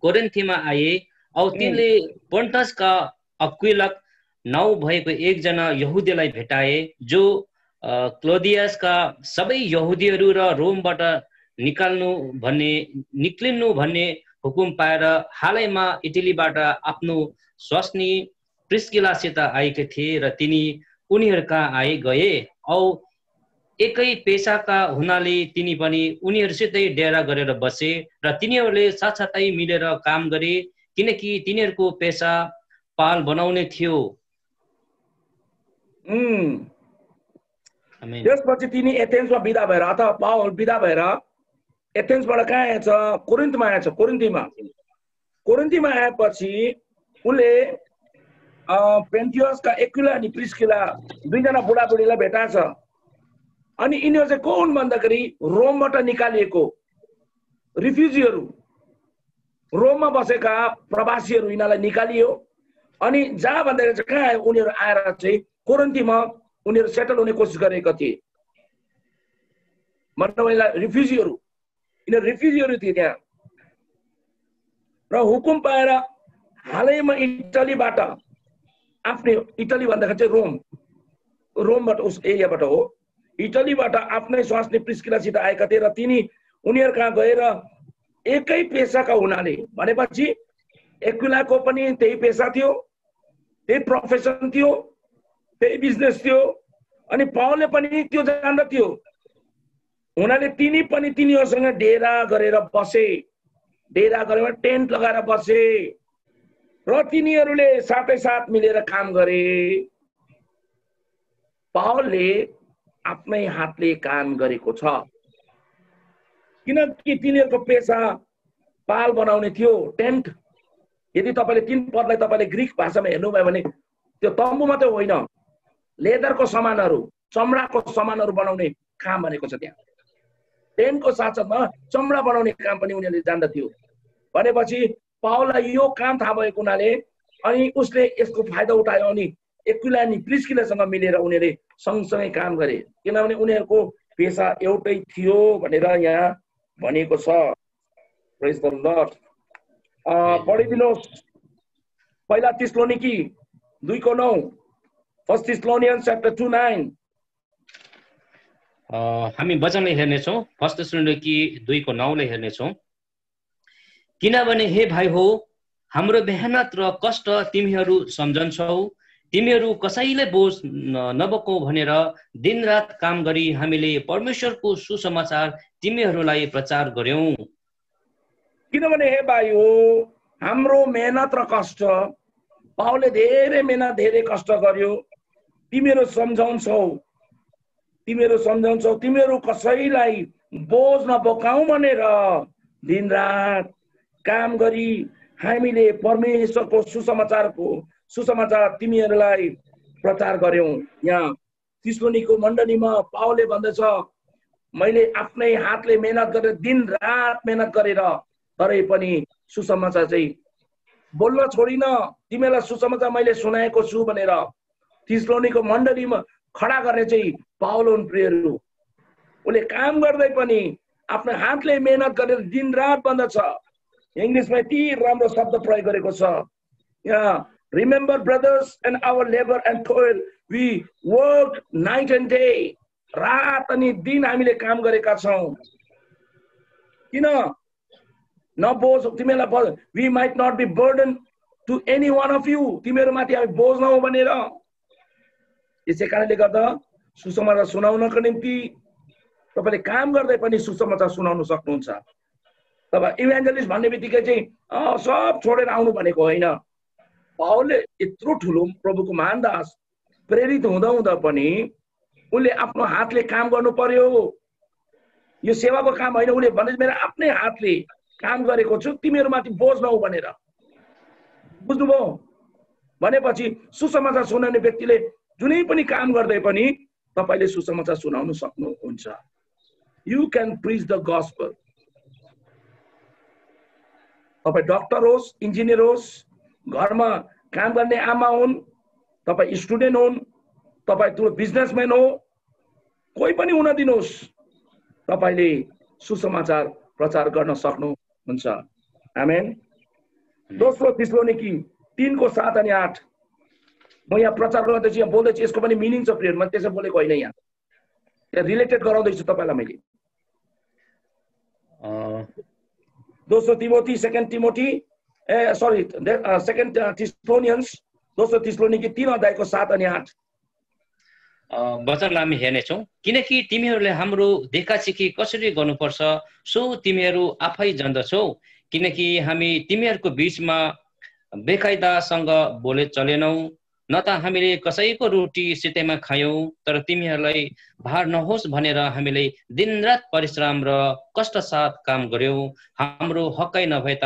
कोरिन्थीमा आए औ तिनले पोन्टसका अक्विलक नाउँ भएको एकजना यहुदीलाई भेटाए, जो क्लोदियसका सबै यहुदीहरू र रोमबाट निक्लिनु भन्ने हुकुम पाएर हालैमा इटलीबाट आफ्नो स्वास्नी प्रिस्किलासित आएका थिए र तिनी उनीहरूका आए गए औ एकै पेशाका हुनाले तिनी पनि उनीहरूसितै डेरा गरेर बसे र तिनीहरूले साथसाथै मिलेर काम गरे, किनकि तिनीहरूको पेशा पाल बनाउने थियो। त्यसपछि तिनी एथेन्समा बिदा भएर, अथवा पावल बिदा भएर एथेन्सबाट कहाँ आएछ? कोरिन्थमा आएछ। कोरिन्थीमा आएपछि उले पेन्टियसका एक्विला अनि प्रिस्किला दुईजना बुढाबुढीलाई भेटाछ। अनि यिनीहरू चाहिँ को हुन् भन्दाखेरि रोमबाट निकालिएको रिफ्युजीहरू, रोममा बसेका प्रवासीहरू यिनीहरूलाई निकालियो। अनि जहाँ भन्दाखेरि चाहिँ कहाँ आयो? उनीहरू आएर चाहिँ कोरिन्थीमा उनीहरू सेटल हुने कोसिस गरेका थिए। मतलब रिफ्युजीहरू, यिनीहरू रिफ्युजीहरू थिए त्यहाँ। र हुकुम पाएर हालैमा इटलीबाट, आफ्नै इटली भन्दाखेरि चाहिँ रोमबाट, उस एरियाबाट हो, इटलीबाट आफ्नै स्वास्नी प्रिस्किलासित आएका थिए र तिनी उनीहरू कहाँ गएर एकै पेशाका हुनाले, भनेपछि एक्विलाको पनि त्यही पेशा थियो, त्यही प्रोफेसन थियो, त्यही बिजनेस थियो, अनि पावलले पनि त्यो जान्दथ्यो। हुनाले तिनी पनि तिनीहरूसँग डेरा गरेर बसे। डेरा गरेर टेन्ट लगाएर बसे र तिनीहरूले साथै साथ मिलेर काम गरे। पावलले आफ्नै हातले काम गरेको छ, किनकि तिनीहरूको पेशा पाल बनाउने थियो, टेन्ट। यदि तपाईले 3 पदलाई तपाईले ग्रीक भाषामा हेर्नुभयो भने त्यो तम्बु मात्रै होइन, लेदरको सामानहरू, चमडाको सामानहरू बनाउने काम भनेको छ त्यहाँ। टेन्टको साथसाथमा चमडा बनाउने काम पनि उनीहरूले जान्दथ्यो। भनेपछि पावललाई यो काम थाहा भएको हुनाले अनि उसले यसको फाइदा उठायो अनि एक्विला अनि प्रिस्किलासँग मिलेर उनीहरूले सँगसँगै काम गरे, किनभने उनीहरूको पेसा एउटै थियो भनेर यहाँ भनेको छ। प्रेज द लर्ड। पढिदिनुहोस् पहिला थिस्सलुनिकी 2:9, फर्स्ट थिस्सलुनियन्स च्याप्टर 2:9। हामी वचनले हेर्नेछौँ, फर्स्ट थिस्सलुनिकी 2:9 हेर्नेछौँ। किनभने हे भाइ हो, हाम्रो मेहनत र कष्ट तिमीहरू सम्झन्छौ, तिमीहरू कसैले बोझ नबोको भनेर दिनरात काम गरी हामीले परमेश्वरको सुसमाचार तिमीहरूलाई प्रचार गर्यौं। किनभने हे भाइ हो, हाम्रो मेहनत र कष्ट, पावलले धेरै मेहनत धेरै कष्ट गर्यो, तिमीहरू सम्झाउँछौ, तिमीहरू कसैलाई बोझ नबोकाऊ भनेर दिनरात काम गरी हामीले परमेश्वरको सुसमाचार तिमीहरूलाई प्रचार गर्यौं। यहाँ थिस्सलुनीको मण्डलीमा पावलले भन्दछ, मैले आफ्नै हातले मेहनत गरेर दिनरात मेहनत गरेर तरै पनि सुसमाचार चाहिँ बोल्न छोडिन, तिमीहरूलाई सुसमाचार मैले सुनाएको छु भनेर थिस्सलुनीको मण्डलीमा खडा गर्ने चाहिँ पावल हुन् प्रियहरू। उसले काम गर्दै पनि आफ्नो हातले मेहनत गरेर दिनरात भन्दछ। इङ्ग्लिसमा यति राम्रो शब्द प्रयोग गरेको छ यहाँ, remember brothers and our labour and toil, we work night and day. रात अनि दिन हामीले काम गरेका छौँ, किन नबोझ तिमीहरूलाई, we might not be burden to any one of you, तिमीहरूमाथि हामी बोझ नहौँ भनेर। यसै कारणले गर्दा सुसमाचार सुनाउनको निम्ति तपाईँले काम गर्दै पनि सुसमाचार सुनाउन सक्नुहुन्छ। तपाईँ इभान्जलिस्ट भन्ने बित्तिकै चाहिँ सब छोडेर आउनु भनेको होइन। पावलले यत्रो ठुलो प्रभुको महान दास प्रेरित हुँदा हुँदा पनि उसले आफ्नो हातले काम गर्नु पर्यो। यो सेवाको काम होइन, उसले भने मेरो आफ्नै हातले काम गरेको छु, तिमीहरूमाथि बोझ नहौ भनेर। बुझ्नुभयो? भनेपछि सुसमाचार सुनाउने व्यक्तिले जुनै पनि काम गर्दै पनि तपाईले सुसमाचार सुनाउन सक्नुहुन्छ। You can preach the gospel. तपाईँ डक्टर होस्, इन्जिनियर होस्, घरमा काम गर्ने आमा हुन्, तपाईँ स्टुडेन्ट हुन्, तपाईँ ठुलो बिजनेसम्यान हो, कोही पनि हुन दिनुहोस्, तपाईले सुसमाचार प्रचार गर्न सक्नुहुन्छ। आमेन। दोस्रो थिस्सलुनीकी 3:7 अनि 8। म यहाँ प्रचार गर्दैछु, यहाँ बोल्दैछु, यसको पनि मिनिङ छ प्रिय, म त्यसै बोलेको होइन, यहाँ रिलेटेड गराउँदैछु तपाईँलाई मैले। दोस्रो तिमोथी, सेकेन्ड थिस्सलुनियन्स, दोस्रो थिस्सलुनीकी 3:7 अनि 8 वचनलाई हामी हेर्नेछौँ। किनकि तिमीहरूले हाम्रो देखासेखी कसरी गर्नुपर्छ सो तिमीहरू आफै जान्दछौ, किनकि हामी तिमीहरूको बीचमा बेकायदासँग बोले चलेनौ, न त हामीले कसैको रोटी सितेमा खायौँ, तर तिमीहरूलाई भार नहोस् भनेर हामीले दिनरात परिश्रम र कष्ट साथ काम गर्यौं, हाम्रो हकै नभएर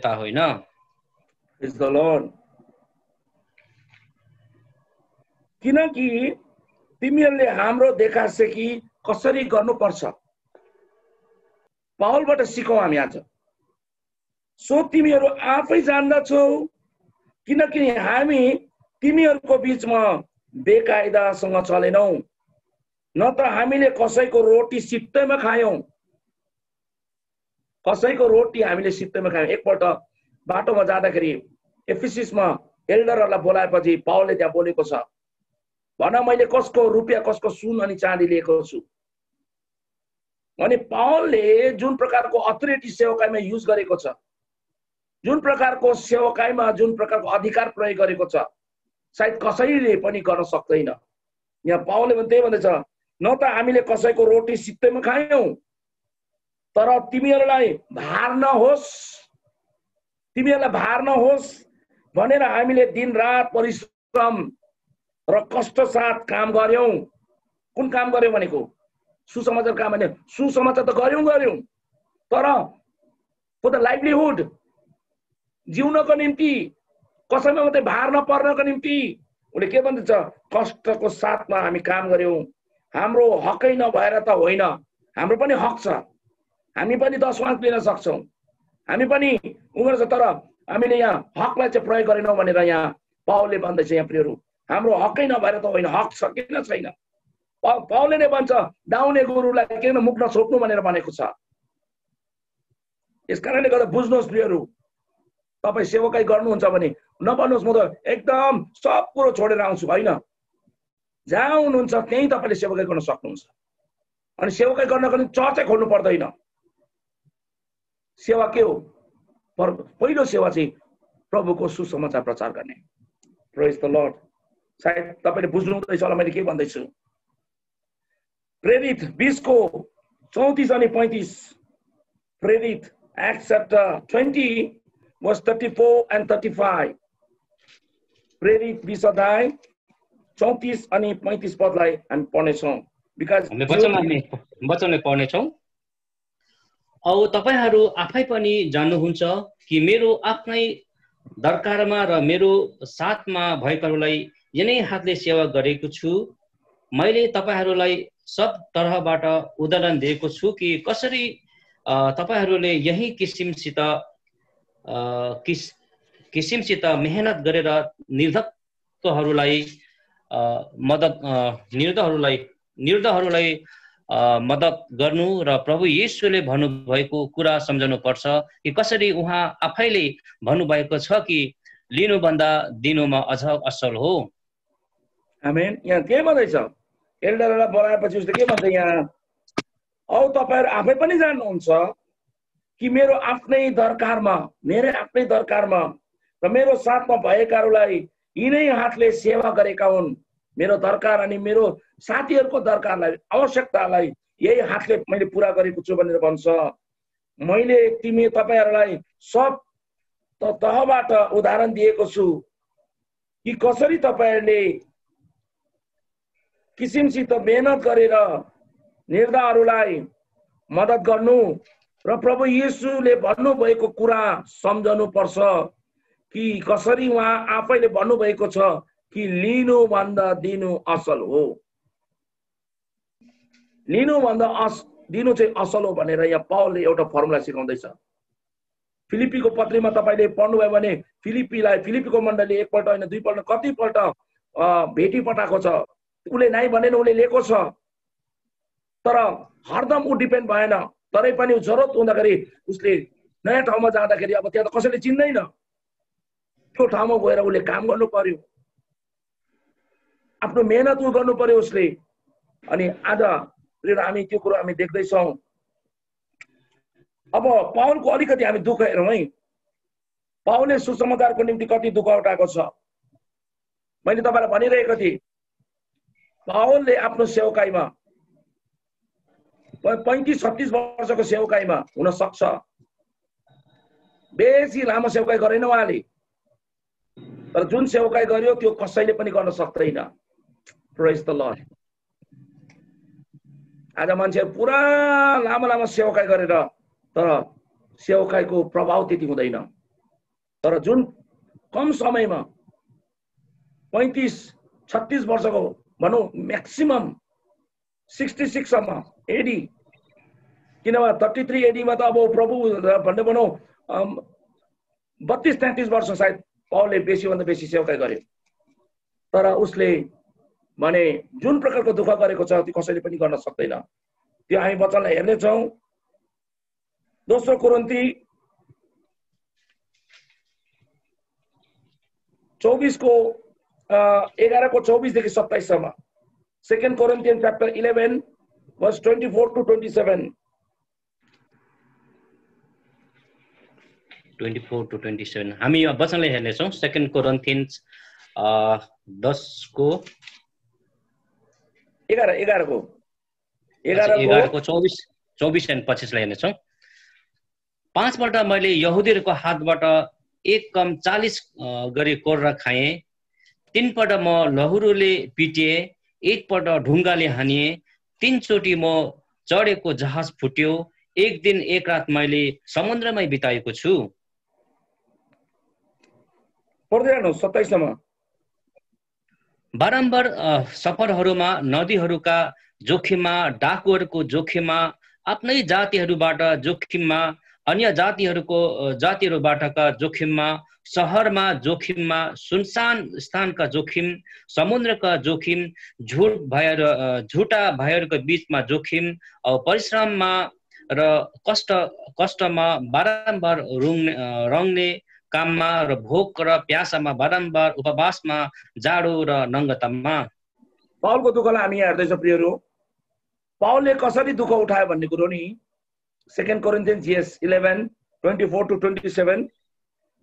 त होइन। Praise the Lord. किनकि तिमीहरूले हाम्रो देखासेखी कसरी गर्नुपर्छ पावलबाट सिकौँ हामी आज। सो तिमीहरू आफै जान्दछौ, किनकि हामी तिमीहरूको बीचमा बेकायदासँग चलेनौ, न त हामीले कसैको रोटी सित्तैमा खायौं। कसैको रोटी हामीले सित्तैमा खायौं। एकपल्ट बाटोमा जाँदाखेरि एफिससमा एल्डरहरूलाई बोलाएपछि पावलले त्यहाँ बोलेको छ, भन मैले कसको रुपियाँ, कसको सुन अनि चाँदी लिएको छु। अनि पावलले जुन प्रकारको अथोरिटी सेवकाईमा युज गरेको छ, जुन प्रकारको सेवकाईमा जुन प्रकारको अधिकार प्रयोग गरेको छ, सायद कसैले पनि गर्न सक्दैन। यहाँ पावलले पनि त्यही भन्दैछ, न त हामीले कसैको रोटी सित्तैमा खायौं, तर तिमीहरूलाई भार नहोस् भनेर हामीले दिन रात परिश्रम र कष्ट साथ काम गर्यौं। कुन काम गर्यौं भनेको? सुसमाचार काम होइन। सुसमाचार त गर्यौं, तर फर द लाइभलीहुड, जिउनको निम्ति, कसैमा मात्रै भार नपर्नको निम्ति उसले के भन्दछ? कष्टको साथमा हामी काम गर्यौं, हाम्रो हकै नभएर त होइन, हाम्रो पनि हक छ, हामी पनि दशमांश लिन सक्छौँ, हामी पनि उमेर छ, तर हामीले यहाँ हकलाई चाहिँ प्रयोग गरेनौँ भनेर यहाँ पावलले भन्दैछ। यहाँ प्रियहरू, हाम्रो हकै नभएर त होइन, हक छ किन छैन? पावलले नै भन्छ दाउने गुरुलाई किन मुख नछोप्नु भनेर भनेको छ। यस कारणले गर्दा बुझ्नुहोस् प्रियहरू, तपाईँ सेवकाई गर्नुहुन्छ भने नभन्नुहोस् म त एकदम सब कुरो छोडेर आउँछु, होइन। जहाँ हुनुहुन्छ त्यहीँ तपाईँले सेवकाई गर्न सक्नुहुन्छ। अनि सेवकाई गर्नको लागि चर्चै खोल्नु पर्दैन। सेवा के हो? पहिलो सेवा चाहिँ प्रभुको सुसमाचार प्रचार गर्ने। प्रेज द लर्ड। सायद तपाईँले बुझ्नु हुँदैछ होला मैले के भन्दैछु। प्रेरित 20 को 34 अनि 35, प्रेरित Acts chapter 20 verse 34 and 35, प्रेरित 20 अध्याय 34 अनि 35 पदलाई हामी पढ्नेछौँ। वचनले पढ्नेछौँ। औ तपाईहरू आफै पनि जान्नुहुन्छ कि मेरो आफ्नै दरकारमा र मेरो साथमा भएकाहरूलाई यिनै हातले सेवा गरेको छु। मैले तपाईहरूलाई सब तरहबाट उदाहरण दिएको छु कि कसरी तपाईहरूले यही किसिमसित मेहनत गरेर निर्धकहरूलाई मद्दत गर्नु र प्रभु येशूले भन्नुभएको कुरा सम्झनु पर्छ कि कसरी उहाँ आफैले भन्नुभएको छ कि लिनुभन्दा दिनुमा अझ असल हो। आमेन। यहाँ के भन्दैछ? एल्डरलाई बोलाएपछि उसले के भन्छ यहाँ? औ तपाईहरु आफै पनि जान्नुहुन्छ कि मेरो आफ्नै दरकारमा र मेरो साथमा भएकाहरूलाई यिनै हातले सेवा गरेका हुन्। मेरो दरकार अनि मेरो साथीहरूको दरकारलाई, आवश्यकतालाई यही हातले मैले पूरा गरेको छु भनेर भन्छ। मैले तपाईहरुलाई सब तहबाट उदाहरण दिएको छु कि कसरी तपाईहरुले किसिमसित मेहनत गरेर निर्धकहरूलाई मद्दत गर्नु र प्रभु येशूले भन्नुभएको कुरा सम्झनु पर्छ कि कसरी उहाँ आफैले भन्नुभएको छ कि लिनु भन्दा दिनु असल हो। लिनु भन्दा दिनु चाहिँ असल हो भनेर यहाँ पावलले एउटा फर्मुला सिकाउँदैछ। फिलिपीको पत्रीमा तपाईले पढ्नुभयो भने फिलिपीको मण्डली एकपल्ट होइन दुईपल्ट कतिपल्ट भेटी पठाएको छ। उसले नाइ भनेन, उसले लिएको छ, तर हरदम ऊ डिपेन्ड भएन। तरै पनि जरुरत हुँदाखेरि उसले नयाँ ठाउँमा जाँदाखेरि अब त्यहाँ त कसैले चिन्दैन, त्यो ठाउँमा गएर उसले काम गर्नु पर्यो, आफ्नो मेहनत गर्नु पर्यो उसले। अनि आज हामी त्यो कुरो हामी देख्दैछौँ। अब पावलको अलिकति हामी दुःख हेरौँ है। पावलले सुसमाचारको निम्ति कति दुःख उठाएको छ। मैले तपाईलाई भनिरहेको थिएँ, पावलले आफ्नो सेवकाईमा 35-36 वर्षको सेवकाईमा हुन सक्छ, बेसी लामो सेवकाई गरेन उहाँले, तर जुन सेवकाई गर्यो त्यो कसैले पनि गर्न सक्दैन। प्रेज द लर्ड। आज मान्छेहरु पुरा लामो सेवकाई गरेर तर सेवकाईको प्रभाव त्यति हुँदैन। तर जुन कम समयमा 35-36 वर्षको भनौं म्याक्सिमम 66 सम्म एडी, किनभने 33 एडी मा त अब प्रभु भन्ने भनौं 32-33 वर्ष सायद पावलले बेसी भन्दा बेसी सेवकाई गर्यो। तर उसले भने जुन प्रकारको दुःख गरेको छ त्यो कसैले पनि गर्न सक्दैन। त्यो हामी वचनलाई हेर्ने छौं। दोस्रो कोरिन्थी 24 को 11 को 24 देखि 27 सम्म, 2 Corinthians chapter 11 verse 24 to 27, 24 to 27 हामी वचनलाई हेर्ने छौं। 2 Corinthians 10 को 11 को 24 and 25 लाई हेर्ने छौं। 5 पल्ट मैले यहुदीहरूको हातबाट एक कम 40 गरी कोर्रा खाएँ। 3 पल्ट म लहुरोले पिटिए, 1 पल्ट ढुङ्गाले हानिए, 3 चोटि म चढेको जहाज फुट्यो, 1 दिन 1 रात मैले समुद्रमै बिताएको छु। पढ्दै जानु 27 सम्म। बारम्बार सफरहरूमा नदीहरूका जोखिममा, डाकुहरूको जोखिममा, आफ्नै जातिहरूबाट जोखिममा, अन्य जातिहरूबाटका जोखिममा, सहरमा जोखिममा, सुनसान स्थानका जोखिम, समुद्रका जोखिम, झुटा भयहरूको बीचमा जोखिम, परिश्रममा र कष्टमा, बारम्बार रङ्ने काममा र भोक र प्यासामा, बारम्बार उपवासमा, जाडो र नङ्गतामा। पाउलको दुःखलाई हामी हेर्दैछौँ प्रियहरू। पाउलले कसरी दुःख उठायो भन्ने कुरो नि 2 Corinthians 11:24-27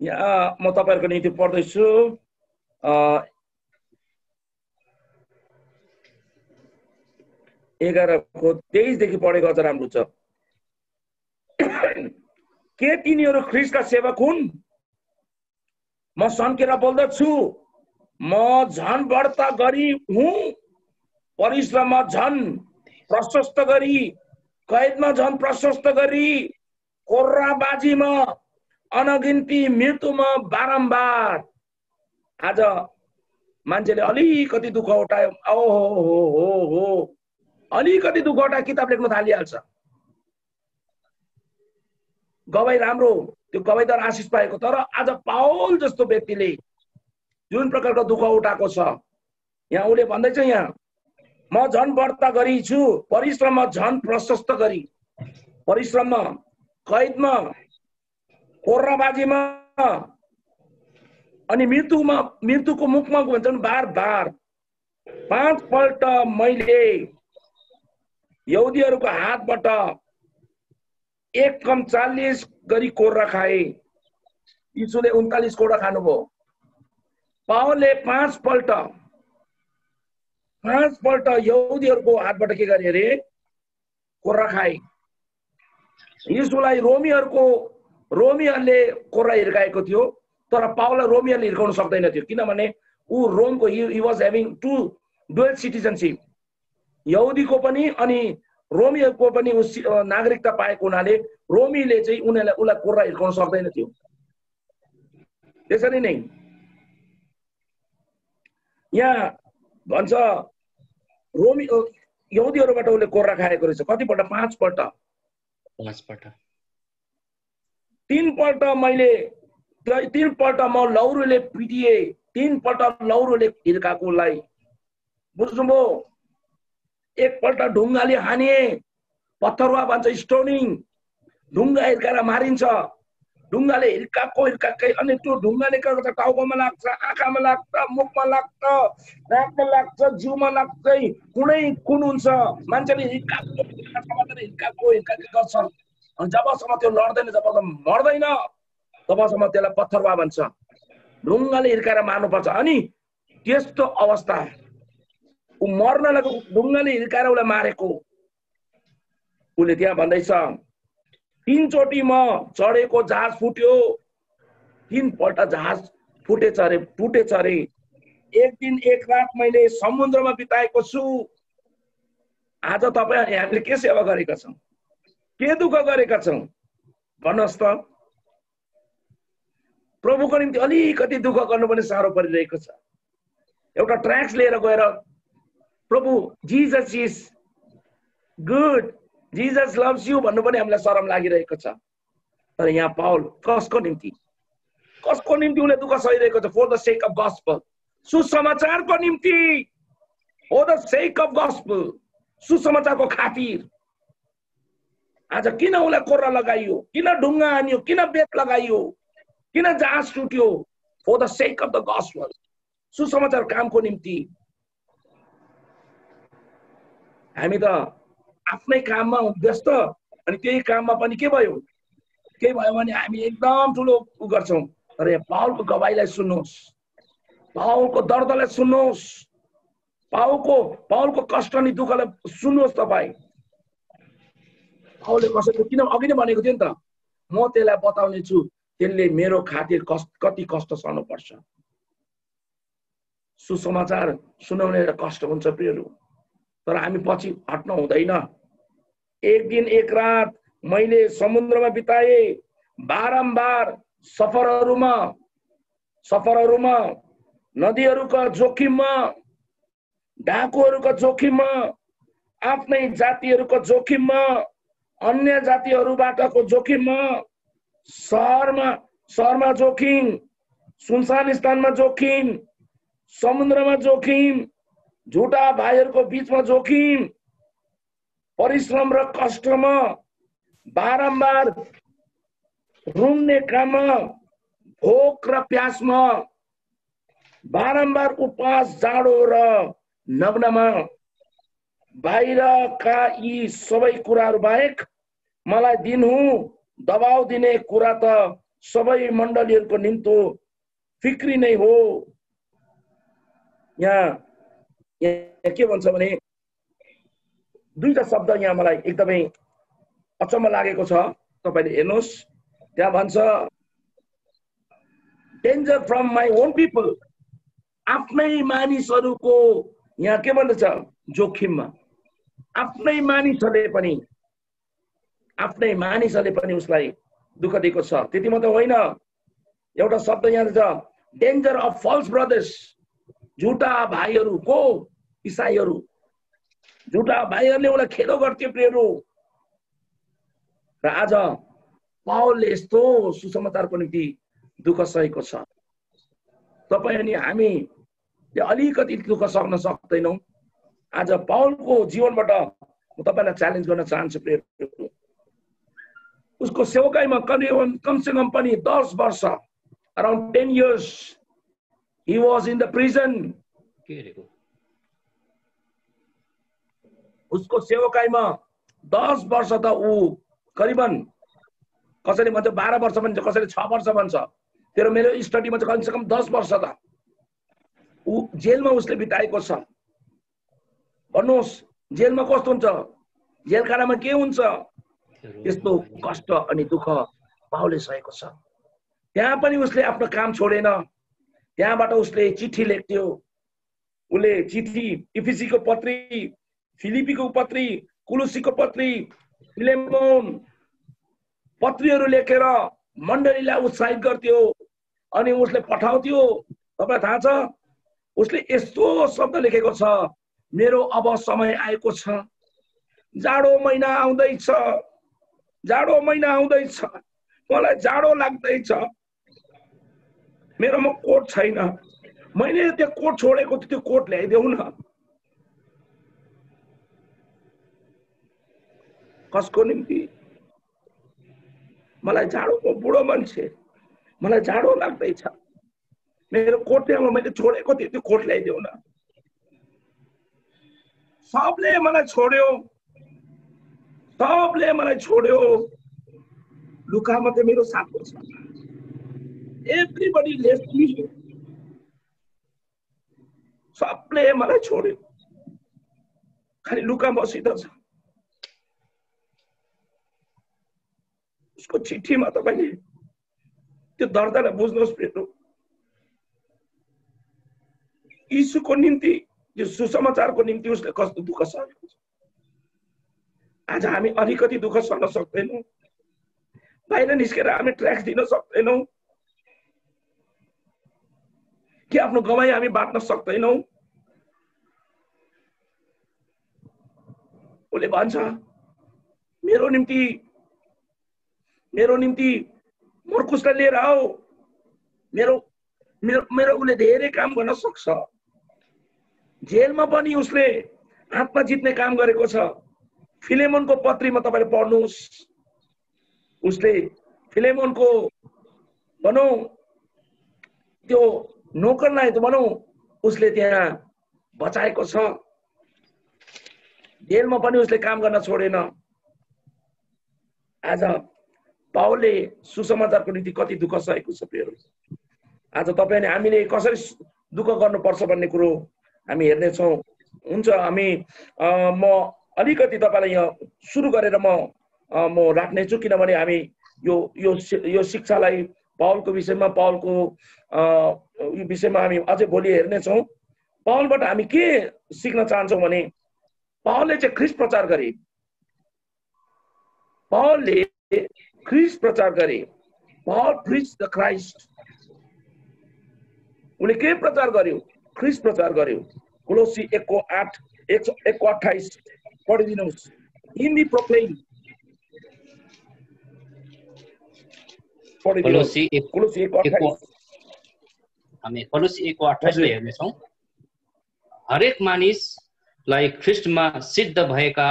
यहाँ म तपाईहरुको निम्ति पढ्दैछु। 11:23 पढेको अझ राम्रो छ। के तिनीहरू ख्रीष्टका सेवक हुन्? म सन्केर बोल्दछु, म झन बढ्ता गरी हुँ, परिश्रममा झन प्रशस्त गरी, कैदमा झन प्रशस्त गरी, कोर्राबाजीमा अनगिन्ती, मृत्युमा बारम्बार। आज मान्छेले अलिकति दुःख उठायो, हो अलिकति दुःख उठायो किताब लेख्न थालिहाल्छ। गवाई राम्रो, त्यो गवाईद्वारा आशिष पाएको। तर आज पाउल जस्तो व्यक्तिले जुन प्रकारको दुःख उठाएको छ, यहाँ उसले भन्दैछ, यहाँ म झन बढ्ता गरी छु, परिश्रममा झन प्रशस्त गरी, परिश्रममा, कैदमा, कोर्राबाजीमा अनि मृत्युको मुखमा भन्छन् बार बार। 5 पल्ट मैले यहुदीहरूको हातबाट 1 कम 40 गरी कोर्रा खाए। यीशुले 39 कोर्रा खानुभयो। पाउलले 5 पल्ट यहुदीहरूको हातबाट के गरे अरे? कोर्रा खाए। यीशुलाई रोमीहरूले कोर्रा हिर्काएको थियो, तर पाउललाई रोमीहरूले हिर्काउन सक्दैन थियो, किनभने ऊ रोमको he was having to dual citizenship, यहुदीको पनि अनि रोमीहरूको पनि नागरिकता पाएको हुनाले रोमीले चाहिँ उसलाई कोर्रा हिर्काउन सक्दैन थियो। त्यसरी नै यहाँ भन्छ यहुदीहरूबाट उसले कोर्रा खाएको रहेछ। कतिपल्ट? 5 पल्ट। 3 पल्ट म लौरोले पिटिए, 3 पल्ट लौरोले हिर्काएको उसलाई, बुझ्नुभयो? 1 पल्ट ढुङ्गाले हानिए, पत्थरवा भन्छ स्टोनिङ, ढुङ्गा हिर्काएर मारिन्छ। ढुङ्गाले हिर्काएकै अनि त्यो ढुङ्गाले के गर्छ? टाउकोमा लाग्छ, आँखामा लाग्छ, मुखमा लाग्छ, नाकमा लाग्छ, जिउमा लाग्छ, कुनै कुन हुन्छ। मान्छेले हिर्काएको गर्छन्। जबसम्म त्यो लड्दैन, जबसम्म मर्दैन, तबसम्म त्यसलाई पत्थरवा भन्छ। ढुङ्गाले हिर्काएर मार्नुपर्छ। अनि त्यस्तो अवस्था, ऊ मर्न लाग्यो, ढुङ्गाले हिर्काएर उसलाई मारेको। उसले त्यहाँ भन्दैछ, 3 चोटि म चढेको जहाज फुट्यो, 3 पल्ट जहाज फुटेछ अरे, टुटेछ अरे। 1 दिन 1 रात मैले समुद्रमा बिताएको छु। आज तपाईँ हामीले के सेवा गरेका छौँ? के दुःख गरेका छौँ? भन्नुहोस् त। प्रभुको निम्ति अलिकति दुःख गर्नु पनि साह्रो परिरहेको छ। एउटा ट्र्याक्स लिएर गएर प्रभु Jesus is good, Jesus loves you भन्नु पनि हामीलाई शरम लागिरहेको छ। तर यहाँ पाउल कसको निम्ति उसले दुःख सहिरहेको छ? For the sake of gospel, सुसमाचारको निम्ति। For the sake of gospel, सुसमाचारको खातिर। आज किन उसलाई कोर्रा लगाइयो? किन ढुङ्गा हानियो? किन बेत लगाइयो? किन जहाज टुट्यो? For the sake of the gospel, सुसमाचार कामको निम्ति। हामी त आफ्नै काममा व्यस्त, अनि त्यही काममा पनि के भयो भने हामी एकदम ठुलो उ गर्छौं। तर यहाँ पाउलको गवाईलाई सुन्नुहोस्, पाउलको दर्दलाई सुन्नुहोस्, पाउलको कष्ट अनि दुःखलाई सुन्नुहोस् तपाईँ। पाउलले कसैको, किन अघि नै भनेको थियो नि त, म त्यसलाई बताउने छु, त्यसले मेरो खातिर कति कष्ट सहनु पर्छ। सुसमाचार सुनाउने कष्ट हुन्छ प्रियहरू, तर हामी पछि हट्न हुँदैन। 1 दिन 1 रात मैले समुद्रमा बिताए, बारम्बार सफरहरूमा, नदीहरूका जोखिममा, डाकुहरूका जोखिममा, आफ्नै जातिहरूको जोखिममा, अन्य जातिहरूबाटको जोखिममा, सहरमा जोखिम, सुनसान स्थानमा जोखिम, समुद्रमा जोखिम, झुटा भाइहरूको बीचमा जोखिम, परिश्रम र कष्टमा, बारम्बार रुङ्ने काममा, भोक र प्यासमा, बारम्बार उपवास, जाडो र नग्नमा, बाहिरका यी सबै कुराहरू बाहेक मलाई दिनुहुँ दबाउ दिने कुरा त सबै मण्डलीहरूको निम्ति फिक्री नै हो। यहाँ के भन्छ भने दुईटा शब्द यहाँ मलाई एकदमै अचम्म लागेको छ। तपाईले हेर्नुहोस्, त्यहाँ भन्छ danger from my own people, आफ्नै मानिसहरूको यहाँ के भन्दछ जोखिममा, आफ्नै मानिसहरूले पनि उसलाई दुःख दिएको छ। त्यति मात्र होइन, एउटा शब्द यहाँ छ डेन्जर अफ फल्स ब्रदर्स, झुटा भाइहरूको, इसाईहरू, झुटा भाइहरूले उसलाई खेदो गर्थ्यो प्रियहरू। र आज पावलले यस्तो सुसमाचारको निम्ति दुःख सहेको छ। तपाईँ अनि हामी अलिकति दुःख सक्न सक्दैनौँ। आज पावलको जीवनबाट म तपाईलाई च्यालेन्ज गर्न चाहन्छु प्रियहरू। उसको सेवकाईमा कमसे कम पनि 10 वर्ष, around 10 years he was in the prison। उसको सेवकाईमा 10 वर्ष त ऊ करिबन, कसैले भन्छ 12 वर्ष भन्छ, कसैले 6 वर्ष भन्छ, तर मेरो स्टडीमा चाहिँ कमसे कम 10 वर्ष त ऊ जेलमा उसले बिताएको छ। भन्नुहोस् जेलमा कस्तो हुन्छ, जेलखानामा के हुन्छ, यस्तो कष्ट अनि दुःख पावलले सहेको छ। त्यहाँ पनि उसले आफ्नो काम छोडेन, त्यहाँबाट उसले चिठी लेख्थ्यो। उसले चिठी इफिसीको पत्री, फिलिपीको पत्री, कुलुसीको पत्री, फिलेमोन पत्रीहरू लेखेर मण्डलीलाई उत्साहित गर्थ्यो अनि उसले पठाउँथ्यो। तपाईलाई थाहा छ उसले यस्तो शब्द लेखेको छ, मेरो अब समय आएको छ, जाडो महिना आउँदैछ, मलाई जाडो लाग्दैछ, मेरोमा कोट छैन, मैले त्यो कोट छोडेको थियो, त्यो कोट ल्याइदेऊ न। कसको निम्ति? मलाई जाडोको बुढो मान्छे, मलाई जाडो लाग्दैछ, मेरो कोट ल्याउनु, मैले छोडेको थियो त्यो कोट ल्याइदेऊ न। सबले मलाई छोड्यो, लुका मात्रै मेरो साथमा छ। एभ्रीबडी लेफ्ट मी, सबले मलाई छोड्यो, खाली लुका मसित छ। उसको चिठीमा तपाईले त्यो दर्दलाई बुझ्नुहोस् प्रियहरू। यीशुको निम्ति, यो सुसमाचारको निम्ति उसले कस्तो दुःख सहेको छ। आज हामी अलिकति दुःख सहन सक्दैनौँ, बाहिर निस्केर हामी ट्र्याक्स दिन सक्दैनौँ कि आफ्नो गवाई हामी बाँड्न सक्दैनौँ। उसले भन्छ मेरो निम्ति मर्कुसलाई लिएर आओ। मेरो उसले धेरै काम गर्न सक्छ। जेलमा पनि उसले आत्मा जित्ने काम गरेको छ। फिलेमोनको पत्रीमा तपाईले पढ्नुहोस्, उसले फिलेमोनको भनौं त्यो नोकरलाई त भनौं उसले त्यहाँ बचाएको छ। जेलमा पनि उसले काम गर्न छोडेन। आज पावलले सुसमाचारको निम्ति कति दुःख सहेको छ प्रियहरू। आज तपाईले हामीले कसरी दुःख गर्नुपर्छ भन्ने कुरो हामी हेर्नेछौँ। हुन्छ, म अलिकति तपाईलाई यहाँ सुरु गरेर म राख्नेछु, किनभने हामी यो शिक्षालाई पावलको विषयमा, पावलको यो विषयमा हामी अझै भोलि हेर्नेछौँ। पावलबाट हामी के सिक्न चाहन्छौँ भने पावलले चाहिँ ख्रीष्ट प्रचार गरे। पावलले ख्रीष्ट प्रचार गरे। पावल प्रिच्ड द क्राइस्ट। उनले के प्रचार गर्यो? ख्रीष्ट प्रचार गर्यो। कोलोसी 1:28 पढिदिनुहोस्। Him we proclaim. कोलोसी 1:28 हामी कोलोसी 1:28 हेर्नेछौँ। हरेक मानिसलाई ख्रिस्टमा सिद्ध भएका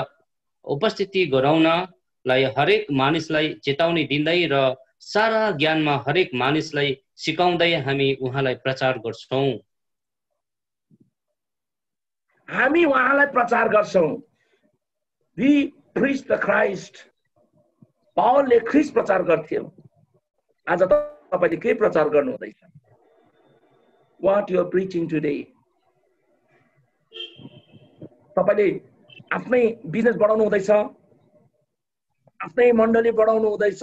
उपस्थिति गराउनलाई हरेक मानिसलाई चेतावनी दिँदै र सारा ज्ञानमा हरेक मानिसलाई सिकाउँदै हामी उहाँलाई प्रचार गर्छौँ। हामी उहाँलाई प्रचार गर्छौँ। We preach the Christ. पावलले ख्रिस्ट प्रचार गर्थ्यो। आज तपाईले के प्रचार गर्नु हुँदैछ? What you are preaching today? तपाईले आफ्नै बिजनेस बढाउनु हुँदैछ, आफ्नै मण्डली बढाउनु हुँदैछ,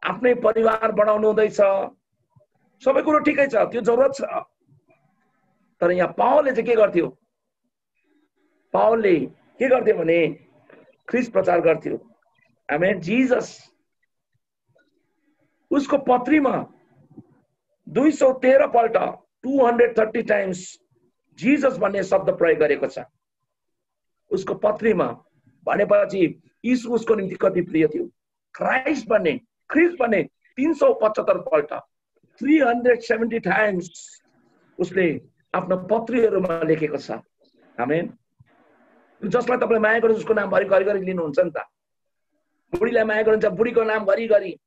आफ्नै परिवार बढाउनु हुँदैछ, सबै कुरो ठिकै छ, त्यो जरुरत छ। तर यहाँ पावलले चाहिँ के गर्थ्यो? पावलले के गर्थ्यो भने ख्रिस्ट प्रचार गर्थ्यो। आमेन। जिजस उसको पत्रीमा 213 पल्ट 230 टाइम्स जिजस भन्ने शब्द प्रयोग गरेको छ उसको पत्रीमा। भनेपछि यीशु उसको निम्ति कति प्रिय थियो। क्राइस्ट भन्ने ख्रिस्ट भन्ने 375 पल्ट 370 टाइम्स उसले आफ्नो पत्रीहरूमा लेखेको छ। आमेन। जसलाई तपाईले माया गर्नुहुन्छ उसको नाम घरि लिनुहुन्छ नि त। बुढीलाई माया गर्नुहुन्छ बुढीको नाम घरि,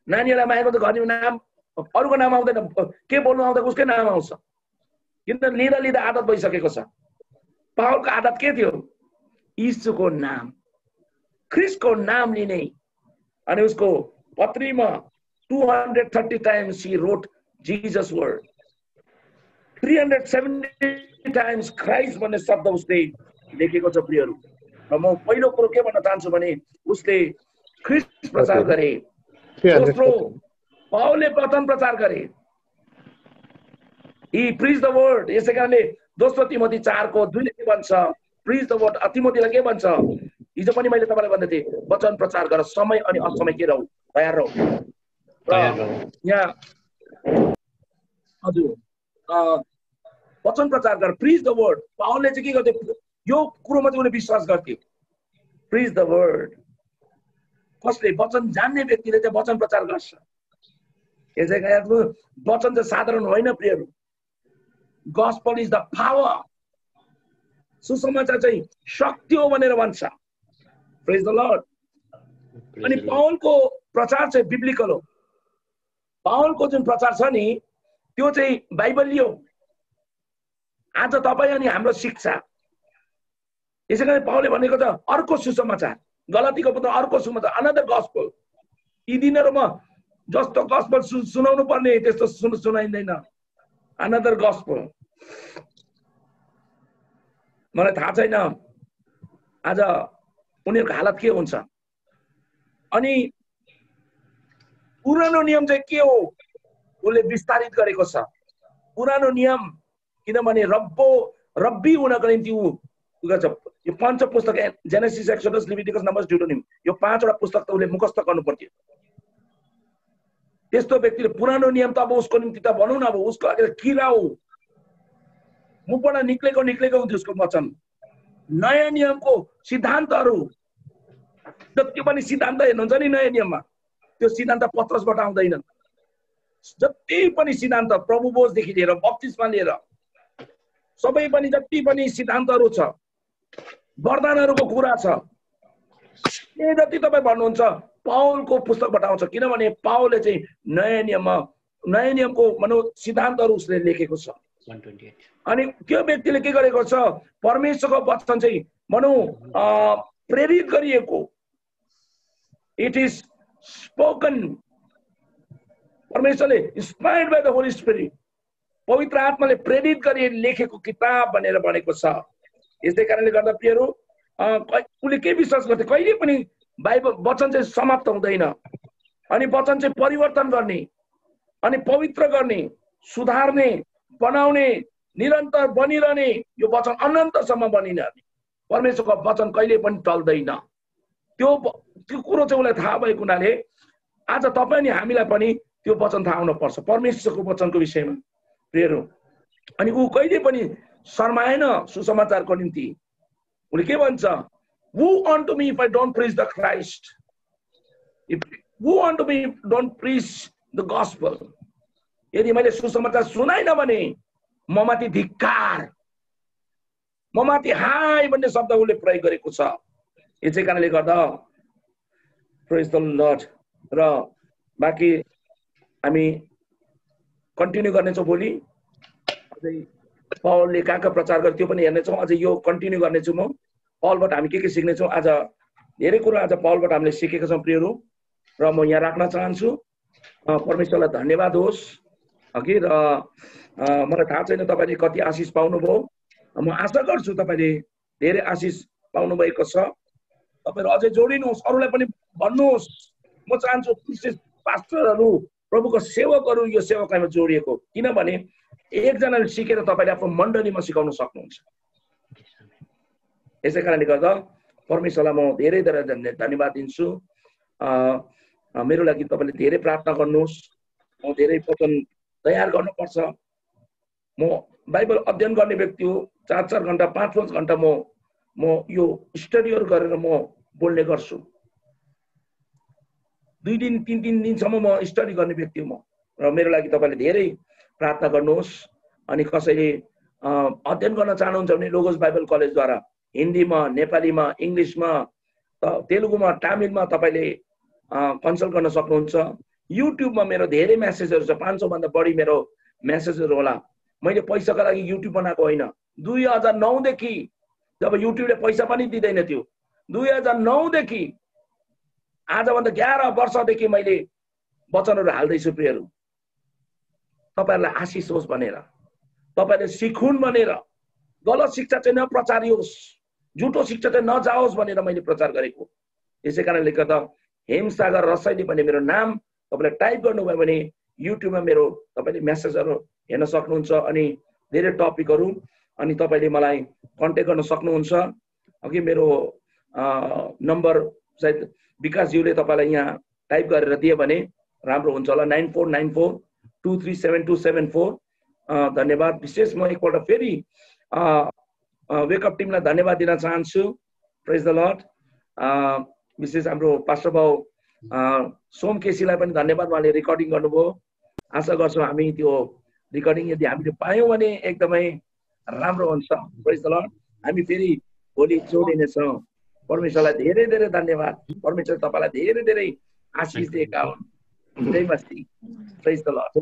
नानीलाई माया गर्दा घरि नाम, अरूको नाम आउँदैन, के बोल्नु आउँदा उसकै नाम आउँछ। किन लिँदा लिँदा आदत भइसकेको छ। पावलको आदत के थियो? यीशुको नाम, ख्रिस्टको नाम लिने। अनि उसको पत्रीमा 230 times he wrote Jesus word, 370 times Christ भन्ने शब्द उसले लेखेको छ प्रियहरू। र म पहिलो कुरो के भन्न चाहन्छु भने उसले ख्रिस्ट प्रचार गरे। दोस्रो पावलले वचन प्रचार गरे। He preached the word। यसै कारणले दोस्रो तिमोथी 4:2 ले के भन्छ? Preach the word। तिमोथीलाई के भन्छ? हिजो पनि मैले तपाईलाई भन्दै थिएँ, वचन प्रचार गर, समय अनि असमय के रहौ, तयार रहौ। यहाँ हजुर वचन प्रचार गर, प्रिच द वर्ड। पावलले चाहिँ के गर्थ्यो? यो कुरोमा चाहिँ उनी विश्वास गर्थ्यो। Preach the word. कसले? वचन जान्ने व्यक्तिले चाहिँ वचन प्रचार गर्छ। यसै कारण वचन चाहिँ साधारण होइन प्रियहरू। Gospel is the power. सुसमाचार चाहिँ शक्ति हो भनेर भन्छ। प्रेज द लर्ड। अनि पावलको प्रचार चाहिँ बिब्लिकल हो। पावलको जुन प्रचार छ नि त्यो चाहिँ बाइबलीय हो। आज तपाईँ अनि हाम्रो शिक्षा। यसै कारण पावलले भनेको छ अर्को सुसमाचार, गलातीको पत्र अर्को सुसमाचार, अनदर गस्पल। यी दिनहरुमा जस्तो गस्पल सुनाउनु पर्ने त्यस्तो सुनाइँदैन। Another gospel. मलाई थाहा छैन आज उनीहरूको हालत के हुन्छ। अनि पुरानो नियम चाहिँ के हो उसले विस्तारित गरेको छ। पुरानो नियम किनभने रब्बी हुनको निम्ति उ गर्छ। यो 5 पुस्तक जेनेसिस, एक्सोडस, लेभिटिकस, नम्बर्स, ड्युटोनोमी, यो 5 वटा पुस्तक त उसले मुखस्त गर्नु पर्थ्यो। त्यस्तो व्यक्तिले पुरानो नियम त अब उसको निम्ति त भनौँ न अब उसको लागि किरा हो। मुखबाट निक्लेको हुन्थ्यो उसको वचन। नयाँ नियमको सिद्धान्तहरू जति पनि सिद्धान्त हेर्नुहुन्छ नि नयाँ नियममा, त्यो सिद्धान्त पत्रसबाट आउँदैन। जति पनि सिद्धान्त प्रभुबोधदेखि लिएर बप्तिस्मा लिएर सबै पनि जति पनि सिद्धान्तहरू छ, वरदानहरूको कुरा छ, ए जति तपाईँ भन्नुहुन्छ पावलको पुस्तकबाट आउँछ। किनभने पावलले चाहिँ नयाँ नियमको भनौँ सिद्धान्तहरू उसले लेखेको छ। अनि त्यो व्यक्तिले के गरेको छ? परमेश्वरको वचन चाहिँ भनौँ प्रेरित गरिएको, इट इज स्पोकन। परमेश्वरले inspired by the Holi spirit, पवित्र आत्माले प्रेरित गरी लेखेको किताब भनेर भनेको छ। यसै कारणले गर्दा प्रियहरू उसले के विश्वास गर्थे? कहिले पनि बाइबल वचन चाहिँ समाप्त हुँदैन। अनि वचन चाहिँ परिवर्तन गर्ने अनि पवित्र गर्ने, सुधार्ने, बनाउने, निरन्तर बनिरहने, यो वचन अनन्तसम्म बनिरहने। परमेश्वरको वचन कहिले पनि टल्दैन। त्यो कुरो चाहिँ उसलाई थाहा भएको हुनाले आज तपाईँ अनि हामीलाई पनि त्यो वचन थाहा हुन पर्छ परमेश्वरको वचनको विषयमा प्रियहरू। अनि ऊ कहिले पनि शर्माएन सुसमाचारको निम्ति। उनले के भन्छ, who unto me if I don't preach the Christ? Who unto me don't preach the gospel? यदि मैले सुसमाचार सुनाइन भने म माथि धिक्कार, म माथि हाय भन्ने शब्द उसले प्रयोग गरेको छ। यसै कारणले गर्दा प्रेज द लर्ड। र बाँकी हामी कन्टिन्यू गर्नेछौँ भोलि। अझै पौलले कहाँ प्रचार गर्यो त्यो पनि हेर्नेछौँ। अझै यो कन्टिन्यू गर्नेछु म। पौलबाट हामी के सिक्नेछौँ? आज धेरै कुरा आज पौलबाट हामीले सिकेका छौँ प्रियहरू, र म यहाँ राख्न चाहन्छु। परमेश्वरलाई धन्यवाद होस् अघि। र मलाई थाहा छैन तपाईँले कति आशिष पाउनुभयो। म आशा गर्छु तपाईँले धेरै आशिष पाउनु भएको छ। तपाईँहरू अझै जोडिनुहोस्, अरूलाई पनि भन्नुहोस्। म चाहन्छु पास्टरहरू, प्रभुको सेवकहरू यो सेवकाईमा जोडिएको, किनभने एकजनाले सिकेर तपाईँले आफ्नो मण्डलीमा सिकाउन सक्नुहुन्छ। यसै कारणले गर्दा परमेश्वरलाई म धेरै धेरै धन्यवाद दिन्छु। मेरो लागि तपाईँले धेरै प्रार्थना गर्नुहोस्। म धेरै वचन तयार गर्नुपर्छ। म बाइबल अध्ययन गर्ने व्यक्ति हो। 4-4 घण्टा 5-5 घण्टा म यो स्टडीहरू गरेर म बोल्ने गर्छु। 2 दिन 3 दिनसम्म म स्टडी गर्ने व्यक्ति हो म। र मेरो लागि तपाईँले धेरै प्रार्थना गर्नुहोस्। अनि कसैले अध्ययन गर्न चाहनुहुन्छ भने लोगोस बाइबल कलेजद्वारा हिन्दीमा, नेपालीमा, इङ्ग्लिसमा, तेलुगुमा, तामिलमा तपाईँले कन्सल्ट गर्न सक्नुहुन्छ। युट्युबमा मेरो धेरै मेसेजहरू छ, 500 भन्दा बढी मेरो मेसेजहरू होला। मैले पैसाको लागि युट्युब बनाएको होइन। 2009 देखि जब युट्युबले पैसा पनि दिँदैन थियो, 2009 देखि आजभन्दा 11 वर्षदेखि मैले वचनहरू हाल्दैछु प्रियहरू। तपाईँहरूलाई आशिष होस् भनेर, तपाईँले सिकुन् भनेर, गलत शिक्षा चाहिँ नप्रचारियोस्, झुटो शिक्षा चाहिँ नजाओस् भनेर मैले प्रचार गरेको। यसै कारणले गर्दा हेमसागर रसाइली भन्ने मेरो नाम तपाईँले टाइप गर्नुभयो भने युट्युबमा मेरो तपाईँले मेसेजहरू हेर्न सक्नुहुन्छ। अनि धेरै टपिकहरू, अनि तपाईँले मलाई कन्ट्याक्ट गर्न सक्नुहुन्छ। अघि मेरो नम्बर सायद विकासज्यूले तपाईँलाई यहाँ टाइप गरेर दियो भने राम्रो हुन्छ होला, 9494237274। धन्यवाद। विशेष म एकपल्ट फेरि वेकअप टिमलाई धन्यवाद दिन चाहन्छु। प्रेज द लर्ड। विशेष हाम्रो पास्टर भाउ सोम केसीलाई पनि धन्यवाद, उहाँले रेकर्डिङ गर्नुभयो। आशा गर्छु हामी त्यो रेकर्डिङ यदि हामीले पायौँ भने एकदमै राम्रो हुन्छ। प्रेज द लर्ड। हामी फेरि भोलि जोडिनेछौँ। परमेश्वरलाई धेरै धेरै धन्यवाद। परमेश्वर तपाईँलाई धेरै धेरै आशिष दिएका हुन्। जय मसीह। प्रेज द लर्ड।